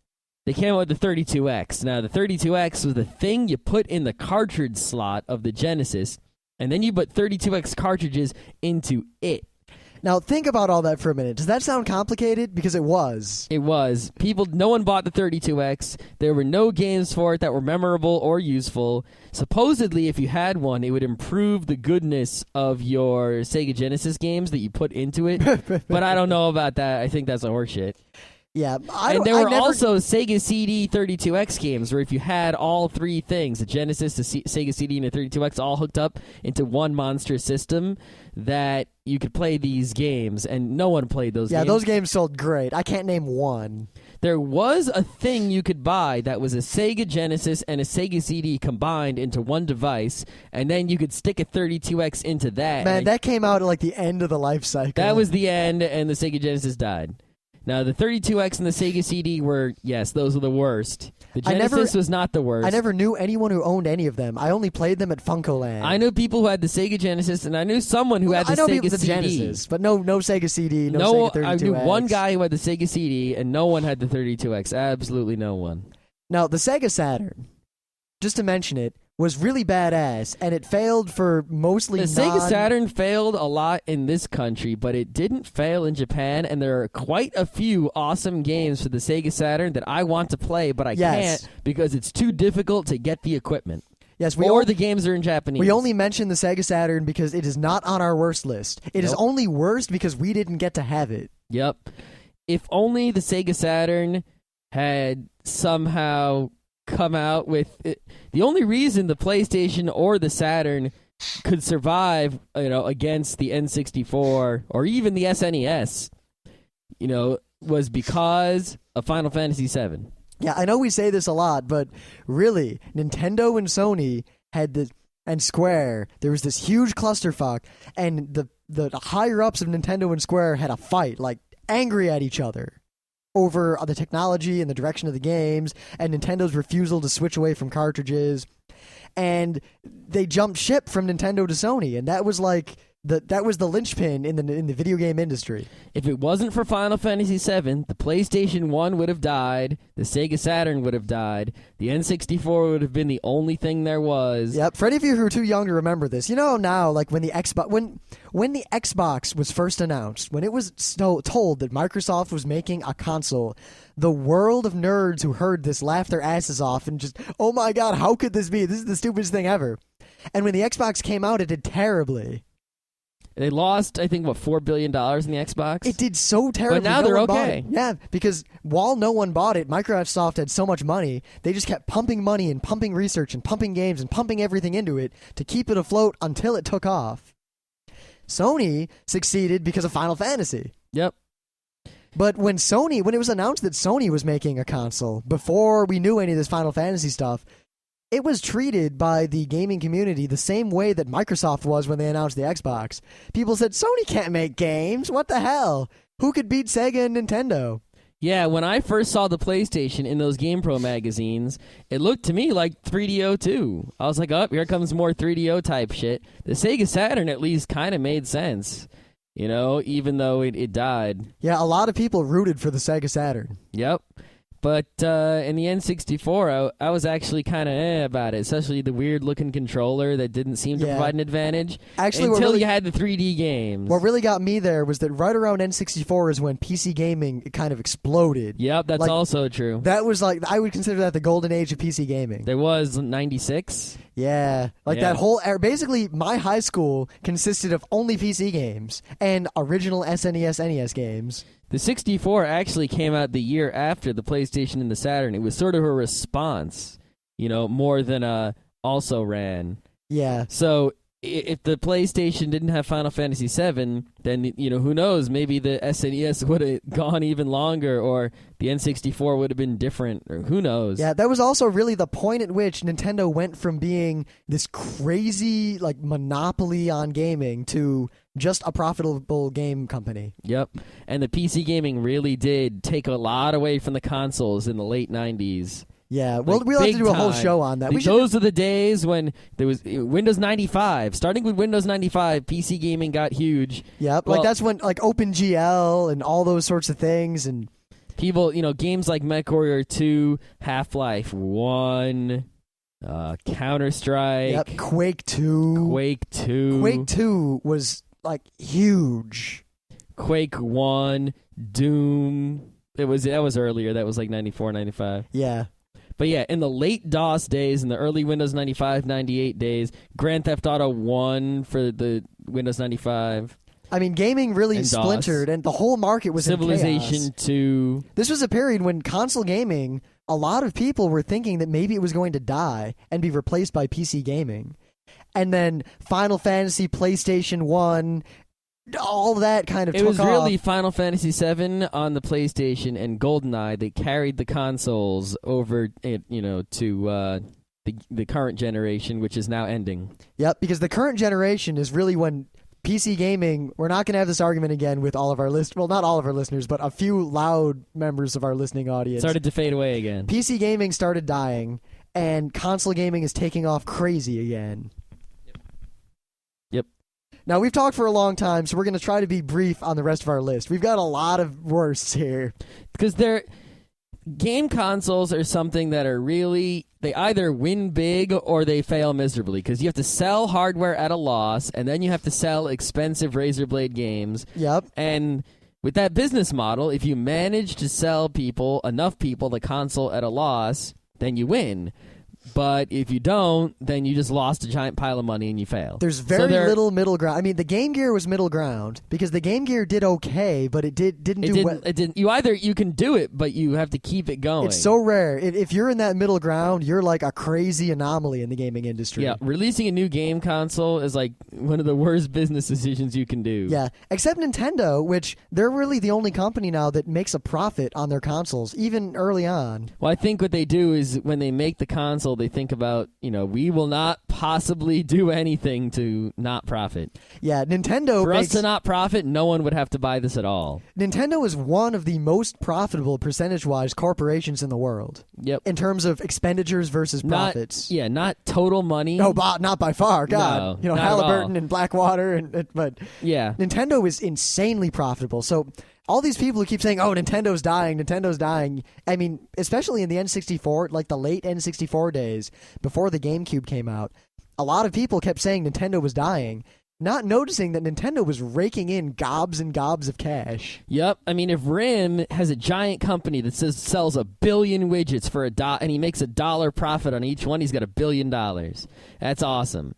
they came out with the 32X. Now, the 32X was the thing you put in the cartridge slot of the Genesis, and then you put 32X cartridges into it.
Now, think about all that for a minute. Does that sound complicated? Because it was.
It was. No one bought the 32X. There were no games for it that were memorable or useful. Supposedly, if you had one, it would improve the goodness of your Sega Genesis games that you put into it. But I don't know about that. I think that's a horseshit.
Yeah,
there were also Sega CD 32X games where if you had all three things, the Genesis, the Sega CD, and the 32X all hooked up into one monstrous system, that you could play these games, and no one played those games.
Yeah, those games sold great. I can't name one.
There was a thing you could buy that was a Sega Genesis and a Sega CD combined into one device, and then you could stick a 32X into that.
Man, that came out at like the end of the life cycle.
That was the end, and the Sega Genesis died. Now, the 32X and the Sega CD were, yes, those were the worst. The Genesis was not the worst.
I never knew anyone who owned any of them. I only played them at Funkoland.
I knew people who had the Sega Genesis, and I knew someone who had the Sega CD.
Genesis, but no Sega CD, no Sega 32X.
I knew one guy who had the Sega CD, and no one had the 32X. Absolutely no one.
Now, the Sega Saturn, just to mention it, was really badass, and it failed for mostly
Sega Saturn failed a lot in this country, but it didn't fail in Japan, and there are quite a few awesome games for the Sega Saturn that I want to play, but I can't because it's too difficult to get the equipment.
Yes,
the games are in Japanese.
We only mention the Sega Saturn because it is not on our worst list. It is only worst because we didn't get to have it.
Yep. If only the Sega Saturn had somehow come out with it. The only reason the PlayStation or the Saturn could survive, against the N64 or even the SNES, was because of Final Fantasy VII.
Yeah, I know we say this a lot, but really, Nintendo and Sony had and Square, there was this huge clusterfuck, and the higher ups of Nintendo and Square had a fight, like angry at each other over the technology and the direction of the games, and Nintendo's refusal to switch away from cartridges. and they jumped ship from Nintendo to Sony, and that was like that was the linchpin in the video game industry.
If it wasn't for Final Fantasy VII, the PlayStation 1 would have died, the Sega Saturn would have died, the N64 would have been the only thing there was.
Yep. For any of you who are too young to remember this, now, like when the Xbox was first announced, when it was told that Microsoft was making a console, the world of nerds who heard this laughed their asses off and just, oh my god, how could this be? This is the stupidest thing ever. And when the Xbox came out, it did terribly.
They lost, I think, $4 billion in the Xbox?
It did so terribly.
But now they're okay.
Yeah, because while no one bought it, Microsoft had so much money, they just kept pumping money and pumping research and pumping games and pumping everything into it to keep it afloat until it took off. Sony succeeded because of Final Fantasy.
Yep.
But when it was announced that Sony was making a console, before we knew any of this Final Fantasy stuff, it was treated by the gaming community the same way that Microsoft was when they announced the Xbox. People said, Sony can't make games. What the hell? Who could beat Sega and Nintendo?
Yeah, when I first saw the PlayStation in those GamePro magazines, it looked to me like 3DO2. I was like, oh, here comes more 3DO type shit. The Sega Saturn at least kind of made sense, even though it died.
Yeah, a lot of people rooted for the Sega Saturn.
Yep. But in the N64, I was actually kind of about it, especially the weird-looking controller that didn't seem to provide an advantage.
Actually,
until you had the 3D games.
What really got me there was that right around N64 is when PC gaming kind of exploded.
Yep, that's also true.
That was like, I would consider that the golden age of PC gaming.
There was 96.
Yeah, that whole era. Basically, my high school consisted of only PC games and original SNES, NES games.
The 64 actually came out the year after the PlayStation and the Saturn. It was sort of a response, more than also ran.
Yeah.
So if the PlayStation didn't have Final Fantasy VII, then, who knows? Maybe the SNES would have gone even longer, or the N64 would have been different, or who knows?
Yeah, that was also really the point at which Nintendo went from being this crazy, monopoly on gaming to just a profitable game company.
Yep. And the PC gaming really did take a lot away from the consoles in the late 90s.
Yeah, well, we'll have to do a whole show on that.
Those are the days when there was Windows 95. Starting with Windows 95, PC gaming got huge.
Yep, that's when OpenGL and all those sorts of things, and
people, games like MechWarrior 2, Half-Life 1, Counter-Strike.
Yep, Quake 2.
Quake
2 was huge.
Quake 1, Doom. That was earlier. That was 94, 95.
Yeah.
But yeah, in the late DOS days, in the early Windows 95, 98 days, Grand Theft Auto 1 for the Windows 95.
I mean, gaming really splintered, and the whole market was
Civilization
in chaos.
2.
This was a period when console gaming, a lot of people were thinking that maybe it was going to die and be replaced by PC gaming. And then Final Fantasy, PlayStation 1, all that kind of took off.
It was really Final Fantasy VII on the PlayStation and GoldenEye that carried the consoles over, to the current generation, which is now ending.
Yep, because the current generation is really when PC gaming, we're not going to have this argument again with all of our not all of our listeners, but a few loud members of our listening audience.
Started to fade away again.
PC gaming started dying, and console gaming is taking off crazy again.
Yep.
Now, we've talked for a long time, so we're going to try to be brief on the rest of our list. We've got a lot of worsts here.
Because game consoles are something that are really, they either win big or they fail miserably. Because you have to sell hardware at a loss, and then you have to sell expensive Razor Blade games.
Yep.
And with that business model, if you manage to sell enough people the console at a loss, then you win. But if you don't, then you just lost a giant pile of money and you fail.
There's very little middle ground. I mean, the Game Gear was middle ground because the Game Gear did okay, but it didn't do well.
It didn't. You can do it, but you have to keep it going.
It's so rare. If you're in that middle ground, you're like a crazy anomaly in the gaming industry.
Yeah, releasing a new game console is like one of the worst business decisions you can do.
Yeah, except Nintendo, which they're really the only company now that makes a profit on their consoles, even early on.
Well, I think what they do is when they make the console, they think about, we will not possibly do anything to not profit.
Yeah, Nintendo
For us
makes,
to not profit, no one would have to buy this at all.
Nintendo is one of the most profitable percentage-wise corporations in the world.
Yep.
In terms of expenditures versus profits.
Not total money.
No, not by far. God,
No, not at
Halliburton
all.
and Blackwater, but
Yeah.
Nintendo is insanely profitable. So all these people who keep saying, "Oh, Nintendo's dying." I mean, especially in the N64, like the late N64 days before the GameCube came out, a lot of people kept saying Nintendo was dying, not noticing that Nintendo was raking in gobs and gobs of cash.
Yep. I mean, if RIM has a giant company that sells 1 billion widgets for and he makes $1 profit on each one, he's got $1 billion. That's awesome.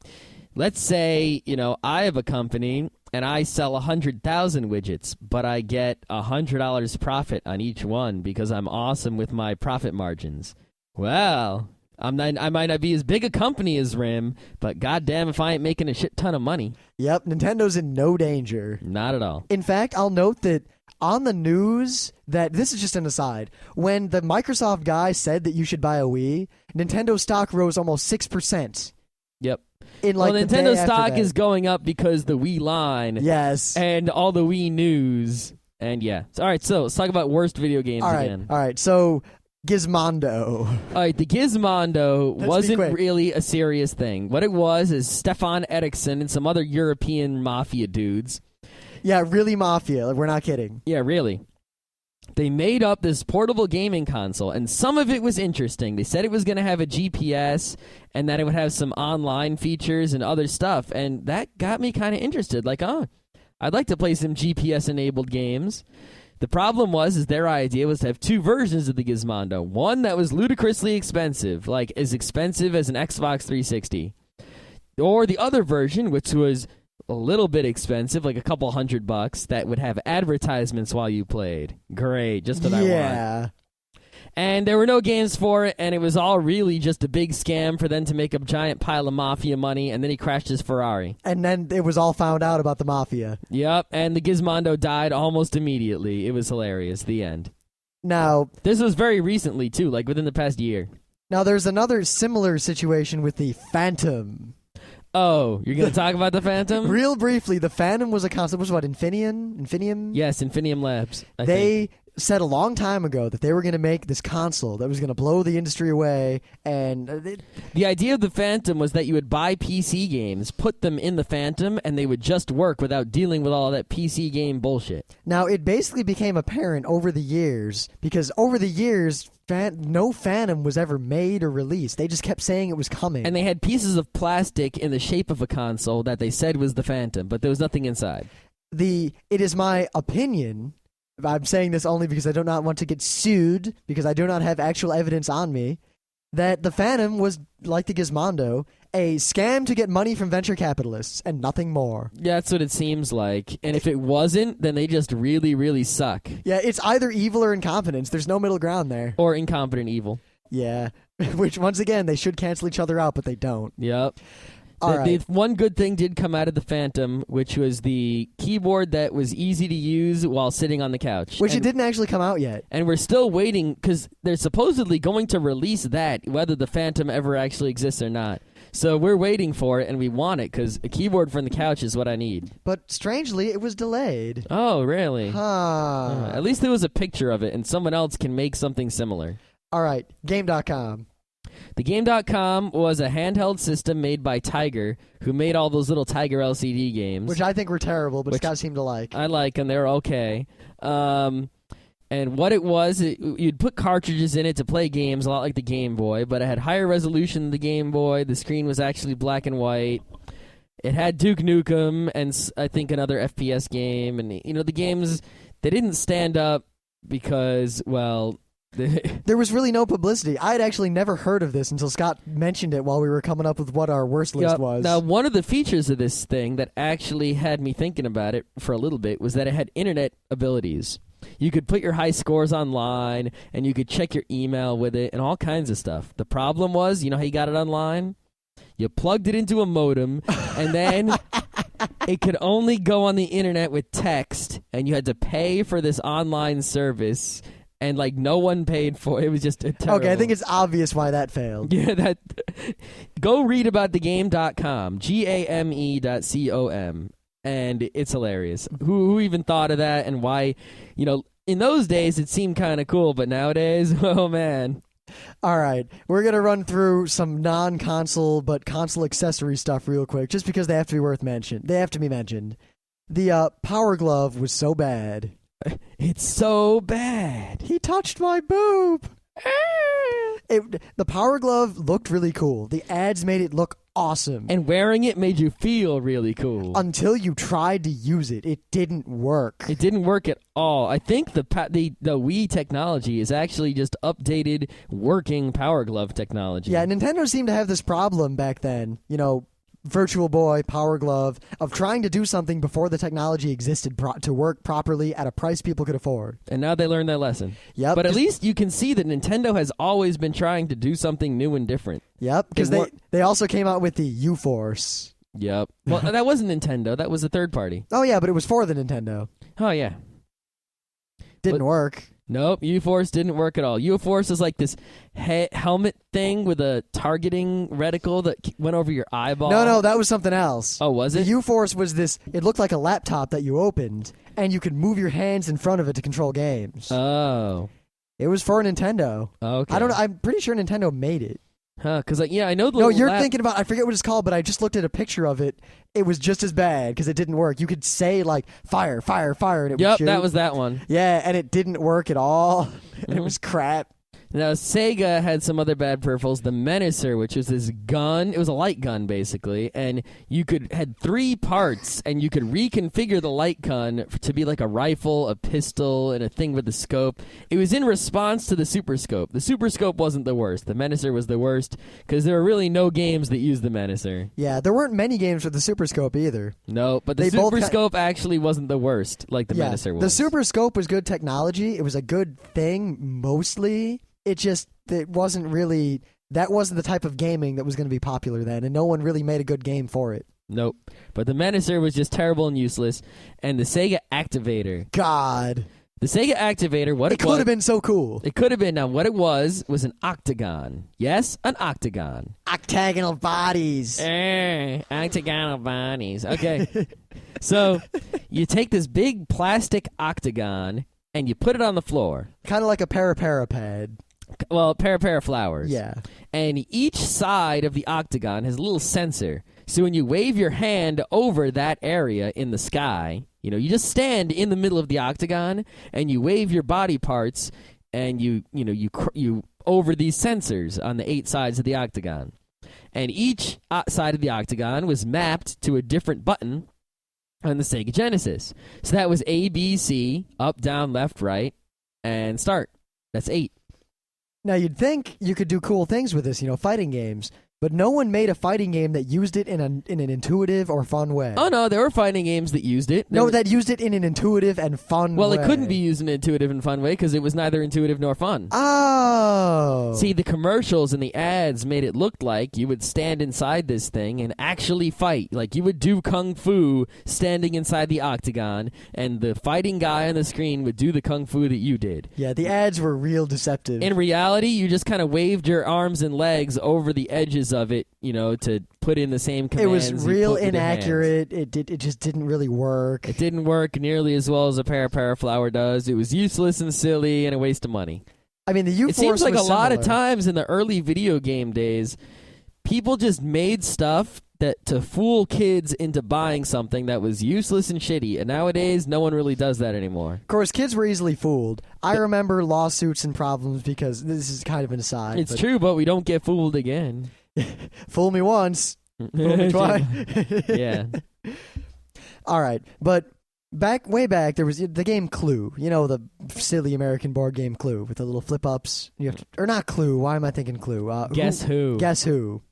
Let's say, I have a company and I sell 100,000 widgets, but I get $100 profit on each one because I'm awesome with my profit margins. Well, I might not be as big a company as RIM, but goddamn if I ain't making a shit ton of money.
Yep, Nintendo's in no danger.
Not at all.
In fact, I'll note that on the news, that this is just an aside, when the Microsoft guy said that you should buy a Wii, Nintendo stock rose almost 6%.
Yep.
In like the
Nintendo
day after
stock
that.
is going up because the Wii line.
Yes.
And all the Wii news. And yeah. All right, so let's talk about worst video games again.
All right, so Gizmondo.
All right, the Gizmondo
Let's be
wasn't
quick.
really a serious thing. What it was is Stefan Eriksson and some other European mafia dudes.
Yeah, really mafia. Like, we're not kidding.
Yeah, really. They made up this portable gaming console, and some of it was interesting. They said it was going to have a GPS and that it would have some online features and other stuff, and that got me kind of interested. Like, I'd like to play some GPS-enabled games. The problem is their idea was to have two versions of the Gizmondo. One that was ludicrously expensive, like as expensive as an Xbox 360. Or the other version, which was a little bit expensive, like a couple $100, that would have advertisements while you played. Great, just what I want.
Yeah.
And there were no games for it, and it was all really just a big scam for them to make a giant pile of mafia money, and then he crashed his Ferrari.
And then it was all found out about the mafia.
Yep, and the Gizmondo died almost immediately. It was hilarious. The end.
Now,
This was very recently, too, like within the past year.
there's another similar situation with the Phantom.
Oh, you're going to talk about the Phantom?
Real briefly, the Phantom was a concept. Was what, Infinium?
Yes, Infinium Labs. I
They
think.
said a long time ago that they were going to make this console that was going to blow the industry away, and
The idea of the Phantom was that you would buy PC games, put them in the Phantom, and they would just work without dealing with all that PC game bullshit.
now it basically became apparent over the years, because over the years, no Phantom was ever made or released. They just kept saying it was coming.
And they had pieces of plastic in the shape of a console that they said was the Phantom, but there was nothing inside.
It is my opinion, I'm saying this only because I do not want to get sued, because I do not have actual evidence on me, that the Phantom was, like the Gizmondo, a scam to get money from venture capitalists, and nothing more.
Yeah, that's what it seems like. And if it wasn't, then they just really, really suck.
Yeah, it's either evil or incompetence. There's no middle ground there.
Or incompetent evil.
Yeah, which, once again, they should cancel each other out, but they don't.
Yep.
All right.
One good thing did come out of the Phantom, which was the keyboard that was easy to use while sitting on the couch.
Which it didn't actually come out yet.
And we're still waiting, because they're supposedly going to release that, whether the Phantom ever actually exists or not. So we're waiting for it, and we want it, because a keyboard from the couch is what I need.
But strangely, it was delayed.
Oh, really?
Huh.
At least there was a picture of it, and someone else can make something similar.
All right, Game.com.
The Game.com was a handheld system made by Tiger, who made all those little Tiger LCD games.
Which I think were terrible, but Scott seemed to like.
I like, and they're okay. And what it was, you'd put cartridges in it to play games, a lot like the Game Boy, but it had higher resolution than the Game Boy. The screen was actually black and white. It had Duke Nukem and I think another FPS game. And, the games, they didn't stand up because, well...
There was really no publicity. I had actually never heard of this until Scott mentioned it while we were coming up with what our worst list was.
Now, one of the features of this thing that actually had me thinking about it for a little bit was that it had internet abilities. You could put your high scores online, and you could check your email with it, and all kinds of stuff. The problem was, how you got it online? You plugged it into a modem, and then it could only go on the internet with text, and you had to pay for this online service. and like no one paid for it. It was just terrible.
Okay, I think it's obvious why that failed.
Yeah, that. Go read about thegame.com, GAME.com, and it's hilarious. Who even thought of that, and why? You know, in those days it seemed kind of cool, but nowadays, oh man.
All right, we're gonna run through some non-console but console accessory stuff real quick, just because they have to be They have to be mentioned. The Power Glove was so bad.
It's so bad.
He touched my boob. The Power Glove looked really cool. The ads made it look awesome.
And wearing it made you feel really cool.
Until you tried to use it, it didn't work.
It didn't work at all. I think the Wii technology is actually just updated working Power Glove technology.
Yeah, Nintendo seemed to have this problem back then. You know, Virtual Boy, Power Glove, of trying to do something before the technology existed to work properly at a price people could afford.
And now they learned their lesson.
Yep.
But at least you can see that Nintendo has always been trying to do something new and different.
Yep, because they also came out with the U-Force.
Yep. Well, that wasn't Nintendo. That was a third party.
Oh, yeah, but it was for the Nintendo.
Oh, yeah.
Didn't work.
Nope, U-Force didn't work at all. U-Force is like this helmet thing with a targeting reticle that went over your eyeball.
No, that was something else.
Oh, was it?
The U-Force was this, it looked like a laptop that you opened, and you could move your hands in front of it to control games.
Oh.
It was for Nintendo.
Okay.
I don't know, I'm pretty sure Nintendo made it.
Huh, because, like, yeah, I know the
No, you're thinking about, I forget what it's called, but I just looked at a picture of it. It was just as bad because it didn't work. You could say, like, fire, fire, fire, and it would shoot.
Yep, that was that one.
Yeah, and it didn't work at all. And it was crap.
Now, Sega had some other bad peripherals. The Menacer, which was this gun. It was a light gun, basically. And you had 3 parts, and you could reconfigure the light gun to be like a rifle, a pistol, and a thing with a scope. It was in response to the Super Scope. The Super Scope wasn't the worst. The Menacer was the worst, because there were really no games that used the Menacer.
Yeah, there weren't many games with the Super Scope either.
No, but the Super Scope actually wasn't the worst, like the Menacer was.
The Super Scope was good technology. It was a good thing, mostly. It wasn't really, that wasn't the type of gaming that was going to be popular then, and no one really made a good game for it.
Nope. But the Menacer was just terrible and useless, and the Sega Activator.
God.
The Sega Activator,
it could have been so cool.
It could have been. Now, what it was an octagon. Yes, an octagon.
Octagonal bodies.
Octagonal bodies. Okay. So, you take this big plastic octagon, and you put it on the floor.
Kind of like a pad.
Well, para flowers.
Yeah.
And each side of the octagon has a little sensor. So when you wave your hand over that area in the sky, you just stand in the middle of the octagon and you wave your body parts and you over these sensors on the 8 sides of the octagon. And each side of the octagon was mapped to a different button on the Sega Genesis. So that was A, B, C, up, down, left, right, and start. That's 8.
Now, you'd think you could do cool things with this, fighting games, but no one made a fighting game that used it in an intuitive or fun way.
Oh, no, there were fighting games that used it.
That used it in an intuitive and fun way.
Well, it couldn't be used in an intuitive and fun way because it was neither intuitive nor fun.
Oh.
See, the commercials and the ads made it look like you would stand inside this thing and actually fight. Like you would do kung fu standing inside the octagon, and the fighting guy on the screen would do the kung fu that you did.
Yeah, the ads were real deceptive.
In reality, you just kind of waved your arms and legs over the edges of it, to put in the same commands.
It was real inaccurate. It just didn't really work.
It didn't work nearly as well as a para flower does. It was useless and silly and a waste of money.
I mean, the U-Force
It seems like
was
a lot of
similar.
times in the early video game days, people just made stuff to fool kids into buying something that was useless and shitty. And nowadays, no one really does that anymore.
Of course, kids were easily fooled. I remember lawsuits and problems because this is kind of an aside.
It's true, but we don't get fooled again.
Fool me once, fool me twice.
Yeah.
All right, but way back, there was the game Clue. The silly American board game Clue with the little flip-ups. Or not Clue. Why am I thinking Clue?
Guess who?
Guess who?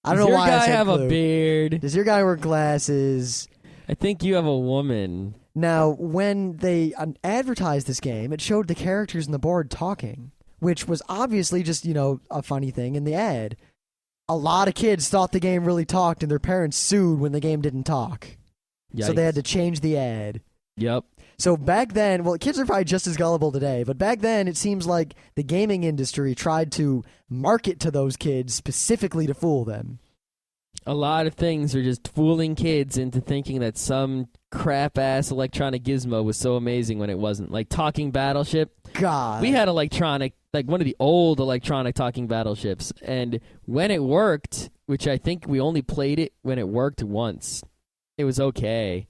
I don't know why I
Does
said
your guy have
Clue.
a beard?
Does your guy wear glasses?
I think you have a woman.
Now, when they advertised this game, it showed the characters on the board talking, which was obviously just, a funny thing in the ad. A lot of kids thought the game really talked, and their parents sued when the game didn't talk.
Yikes.
So they had to change the ad.
Yep.
So back then, well, kids are probably just as gullible today, but back then it seems like the gaming industry tried to market to those kids specifically to fool them.
A lot of things are just fooling kids into thinking that some crap-ass electronic gizmo was so amazing when it wasn't. Like talking battleship.
God.
We had electronic, like one of the old electronic talking battleships, and when it worked, which I think we only played it when it worked once, it was okay.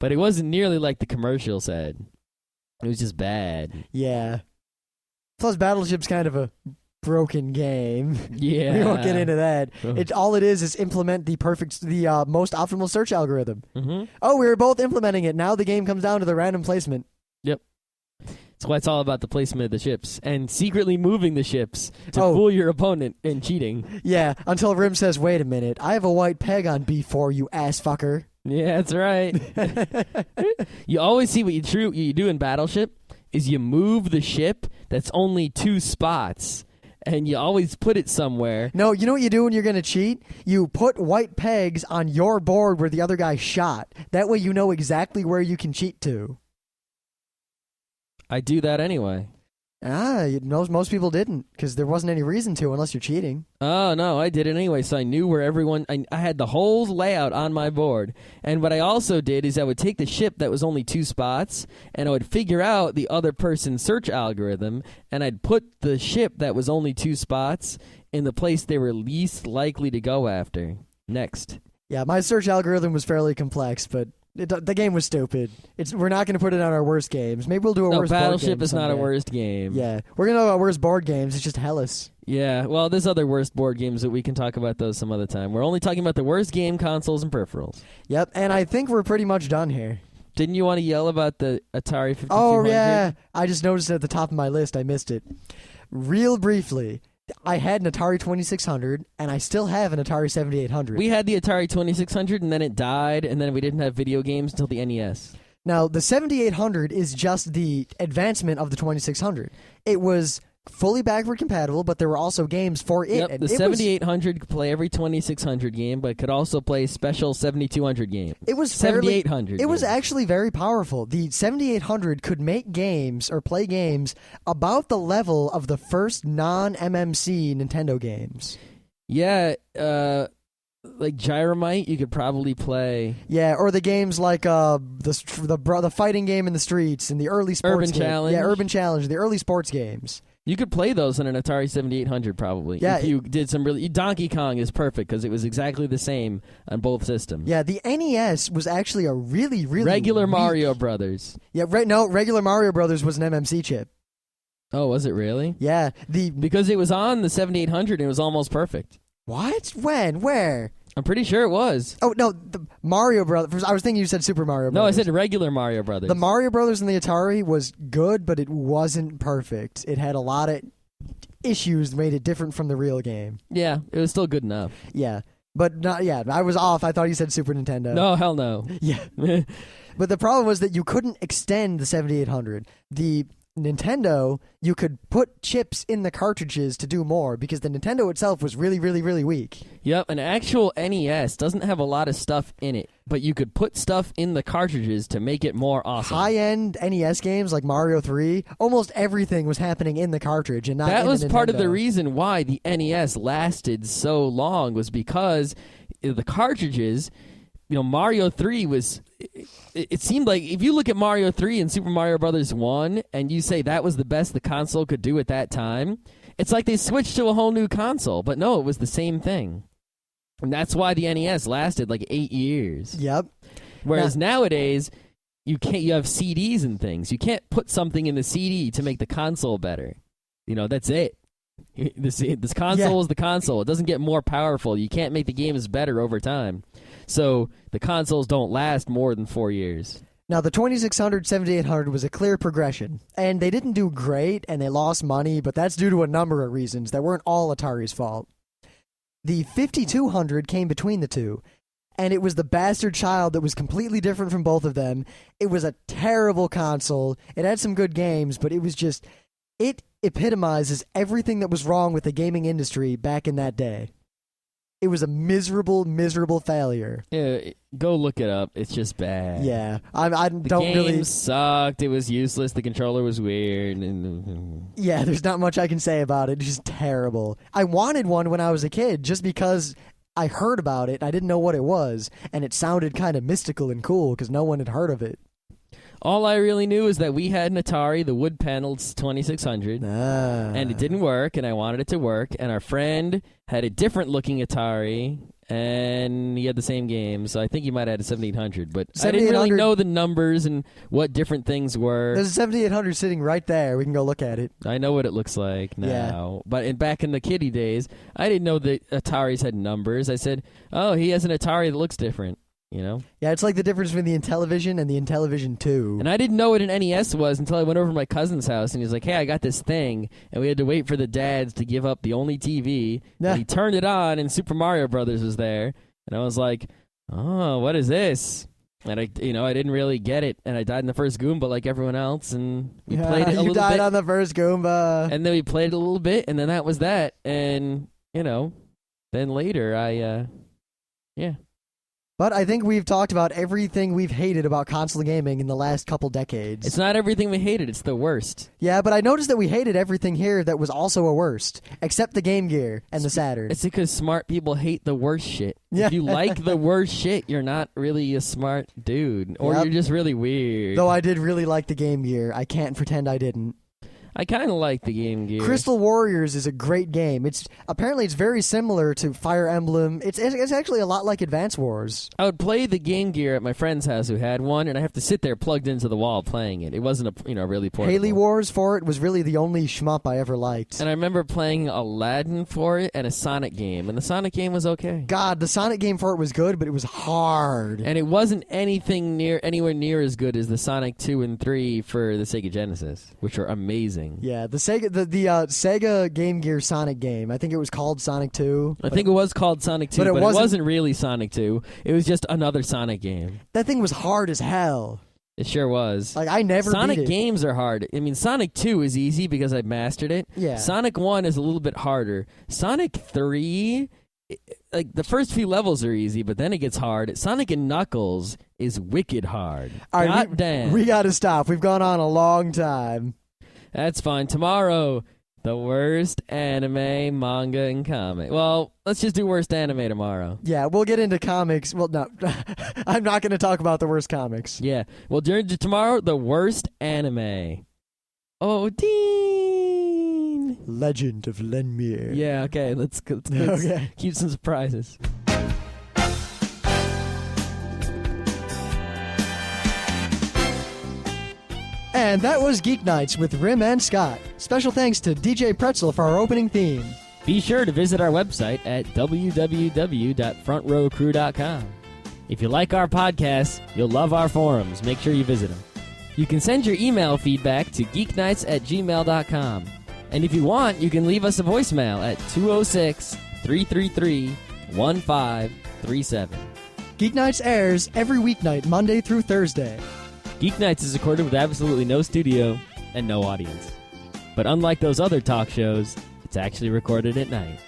But it wasn't nearly like the commercial said. It was just bad.
Yeah. Plus, Battleship's kind of a broken game.
Yeah.
We won't get into that. All it is implement the most optimal search algorithm.
Mm-hmm.
Oh, we were both implementing it. Now the game comes down to the random placement.
Yep. That's why it's all about the placement of the ships and secretly moving the ships to
Oh.
fool your opponent and cheating.
Yeah, until Rim says, wait a minute, I have a white peg on B4, you ass fucker.
Yeah, that's right. You always see what you do in Battleship is you move the ship that's only 2 spots, and you always put it somewhere.
No, you know what you do when you're going to cheat? You put white pegs on your board where the other guy shot. That way you know exactly where you can cheat to.
I do that anyway.
Most people didn't, because there wasn't any reason to unless you're cheating.
Oh, no, I did it anyway, so I knew where everyone... I had the whole layout on my board. And what I also did is I would take the ship that was only 2 spots, and I would figure out the other person's search algorithm, and I'd put the ship that was only 2 spots in the place they were least likely to go after. Next.
Yeah, my search algorithm was fairly complex, but the game was stupid. We're not going to put it on our worst games. Maybe we'll do a worst board game
Battleship is not a
someday.
worst game.
Yeah, we're going to know about worst board games. It's just Hellas.
Yeah, well, there's other worst board games that we can talk about those some other time. We're only talking about the worst game consoles and peripherals.
Yep, and I think we're pretty much done here.
Didn't you want to yell about the Atari 5200?
Oh, yeah. I just noticed it at the top of my list. I missed it. Real briefly, I had an Atari 2600, and I still have an Atari 7800.
We had the Atari 2600, and then it died, and then we didn't have video games until the NES.
Now, the 7800 is just the advancement of the 2600. It was fully backward compatible, but there were also games for it.
Yep,
and
the
it
7800 could play every 2600 game, but could also play special 7200 games.
It was
7800.
It was
games.
actually very powerful. The 7800 could make games or play games about the level of the first non-MMC Nintendo games.
Yeah, like Gyromite, you could probably play.
Yeah, or the games like the fighting game in the streets and the early sports
Urban
game.
Challenge.
Yeah, Urban Challenge, the early sports games.
You could play those on an Atari 7800 probably.
Yeah,
if you did some really... Donkey Kong is perfect because it was exactly the same on both systems.
Yeah, the NES was actually a really, really
Regular
weak...
Mario Brothers.
Yeah, regular Mario Brothers was an MMC chip.
Oh, was it really?
Yeah,
Because it was on the 7800 and it was almost perfect.
What? When? Where?
I'm pretty sure it was.
Oh, no, the Mario Brothers. I was thinking you said Super Mario Brothers.
No, I said regular Mario Brothers.
The Mario Brothers and the Atari was good, but it wasn't perfect. It had a lot of issues that made it different from the real game.
Yeah, it was still good enough.
Yeah. But not, yeah, I was off. I thought you said Super Nintendo.
No, hell no.
Yeah. But the problem was that you couldn't extend the 7800. The Nintendo, you could put chips in the cartridges to do more because the Nintendo itself was really, really, really weak.
Yep, an actual NES doesn't have a lot of stuff in it, but you could put stuff in the cartridges to make it more awesome.
High-end NES games like Mario 3, almost everything was happening in the cartridge and not
That
in
was
the
part of the
Nintendo.
reason why the NES lasted so long was because the cartridges, Mario 3 was... It seemed like if you look at Mario 3 and Super Mario Brothers 1 and you say that was the best the console could do at that time, it's like they switched to a whole new console. But no, it was the same thing. And that's why the NES lasted like 8 years.
Yep.
Whereas nowadays, you have CDs and things. You can't put something in the CD to make the console better. That's it. This console is the console. It doesn't get more powerful. You can't make the games better over time. So the consoles don't last more than 4 years.
Now, the 2600, 7800 was a clear progression, and they didn't do great, and they lost money, but that's due to a number of reasons that weren't all Atari's fault. The 5200 came between the two, and it was the bastard child that was completely different from both of them. It was a terrible console. It had some good games, but it was just... It epitomizes everything that was wrong with the gaming industry back in that day. It was a miserable, miserable failure.
Yeah, go look it up. It's just bad.
Yeah, I
The
don't
game
really.
sucked. It was useless. The controller was weird. And
Yeah, there's not much I can say about it. It's just terrible. I wanted one when I was a kid just because I heard about it. I didn't know what it was, and it sounded kind of mystical and cool because no one had heard of it.
all I really knew is that we had an Atari, the wood-paneled 2600, and it didn't work, and I wanted it to work, and our friend had a different-looking Atari, and he had the same game, so I think he might have had a 7800, but I didn't really
7800
know the numbers and what different things were.
There's a 7800 sitting right there. We can go look at it.
I know what it looks like now,
Yeah.
but back in the kiddie days, I didn't know that Ataris had numbers. I said, oh, he has an Atari that looks different. You know?
Yeah, it's like the difference between the Intellivision and the Intellivision 2.
And I didn't know what an NES was until I went over to my cousin's house, and he was like, hey, I got this thing, and we had to wait for the dads to give up the only TV, and he turned it on, and Super Mario Brothers was there, and I was like, oh, what is this? And I didn't really get it, and I died in the first Goomba like everyone else, and we played it a little bit.
You died on the first Goomba.
And then we played it a little bit, and then that was that, and, then later yeah.
But I think we've talked about everything we've hated about console gaming in the last couple decades.
It's not everything we hated, it's the worst.
Yeah, but I noticed that we hated everything here that was also a worst, except the Game Gear and the Saturn.
It's because smart people hate the worst shit.
Yeah.
If you like the worst shit, you're not really a smart dude, or
Yep.
you're just really weird.
Though I did really like the Game Gear. I can't pretend I didn't.
I kind of like the Game Gear.
Crystal Warriors is a great game. It's very similar to Fire Emblem. It's actually a lot like Advance Wars.
I would play the Game Gear at my friend's house who had one, and I have to sit there plugged into the wall playing it. It wasn't really portable.
Haley Wars for it was really the only shmup I ever liked.
And I remember playing Aladdin for it and a Sonic game, and the Sonic game was okay.
God, the Sonic game for it was good, but it was hard.
And it wasn't anywhere near as good as the Sonic 2 and 3 for the Sega Genesis, which are amazing.
Yeah, the Sega Game Gear Sonic game. I think it was called Sonic 2.
I think it was called Sonic 2,
but it
wasn't really Sonic 2. It was just another Sonic game.
That thing was hard as hell.
It sure was.
Like, I never
Sonic
beat it.
games are hard. I mean, Sonic 2 is easy because I mastered it.
Yeah.
Sonic 1 is a little bit harder. Sonic 3, like, the first few levels are easy, but then it gets hard. Sonic and Knuckles is wicked hard.
All right,
God damn.
we got to stop. We've gone on a long time.
That's fine. Tomorrow, the worst anime, manga, and comic. Well, let's just do worst anime tomorrow.
Yeah, we'll get into comics. Well, no, I'm not going to talk about the worst comics.
Yeah. Well, during tomorrow, the worst anime. Oh, Dean!
Legend of Lenmir.
Yeah, okay. Let's
Okay.
keep some surprises.
And that was Geeknights with Rim and Scott. Special thanks to DJ Pretzel for our opening theme.
Be sure to visit our website at www.frontrowcrew.com. If you like our podcasts, you'll love our forums. Make sure you visit them. You can send your email feedback to geeknights@gmail.com. And if you want, you can leave us a voicemail at 206-333-1537.
Geeknights airs every weeknight, Monday through Thursday.
Geeknights is recorded with absolutely no studio and no audience. But unlike those other talk shows, it's actually recorded at night.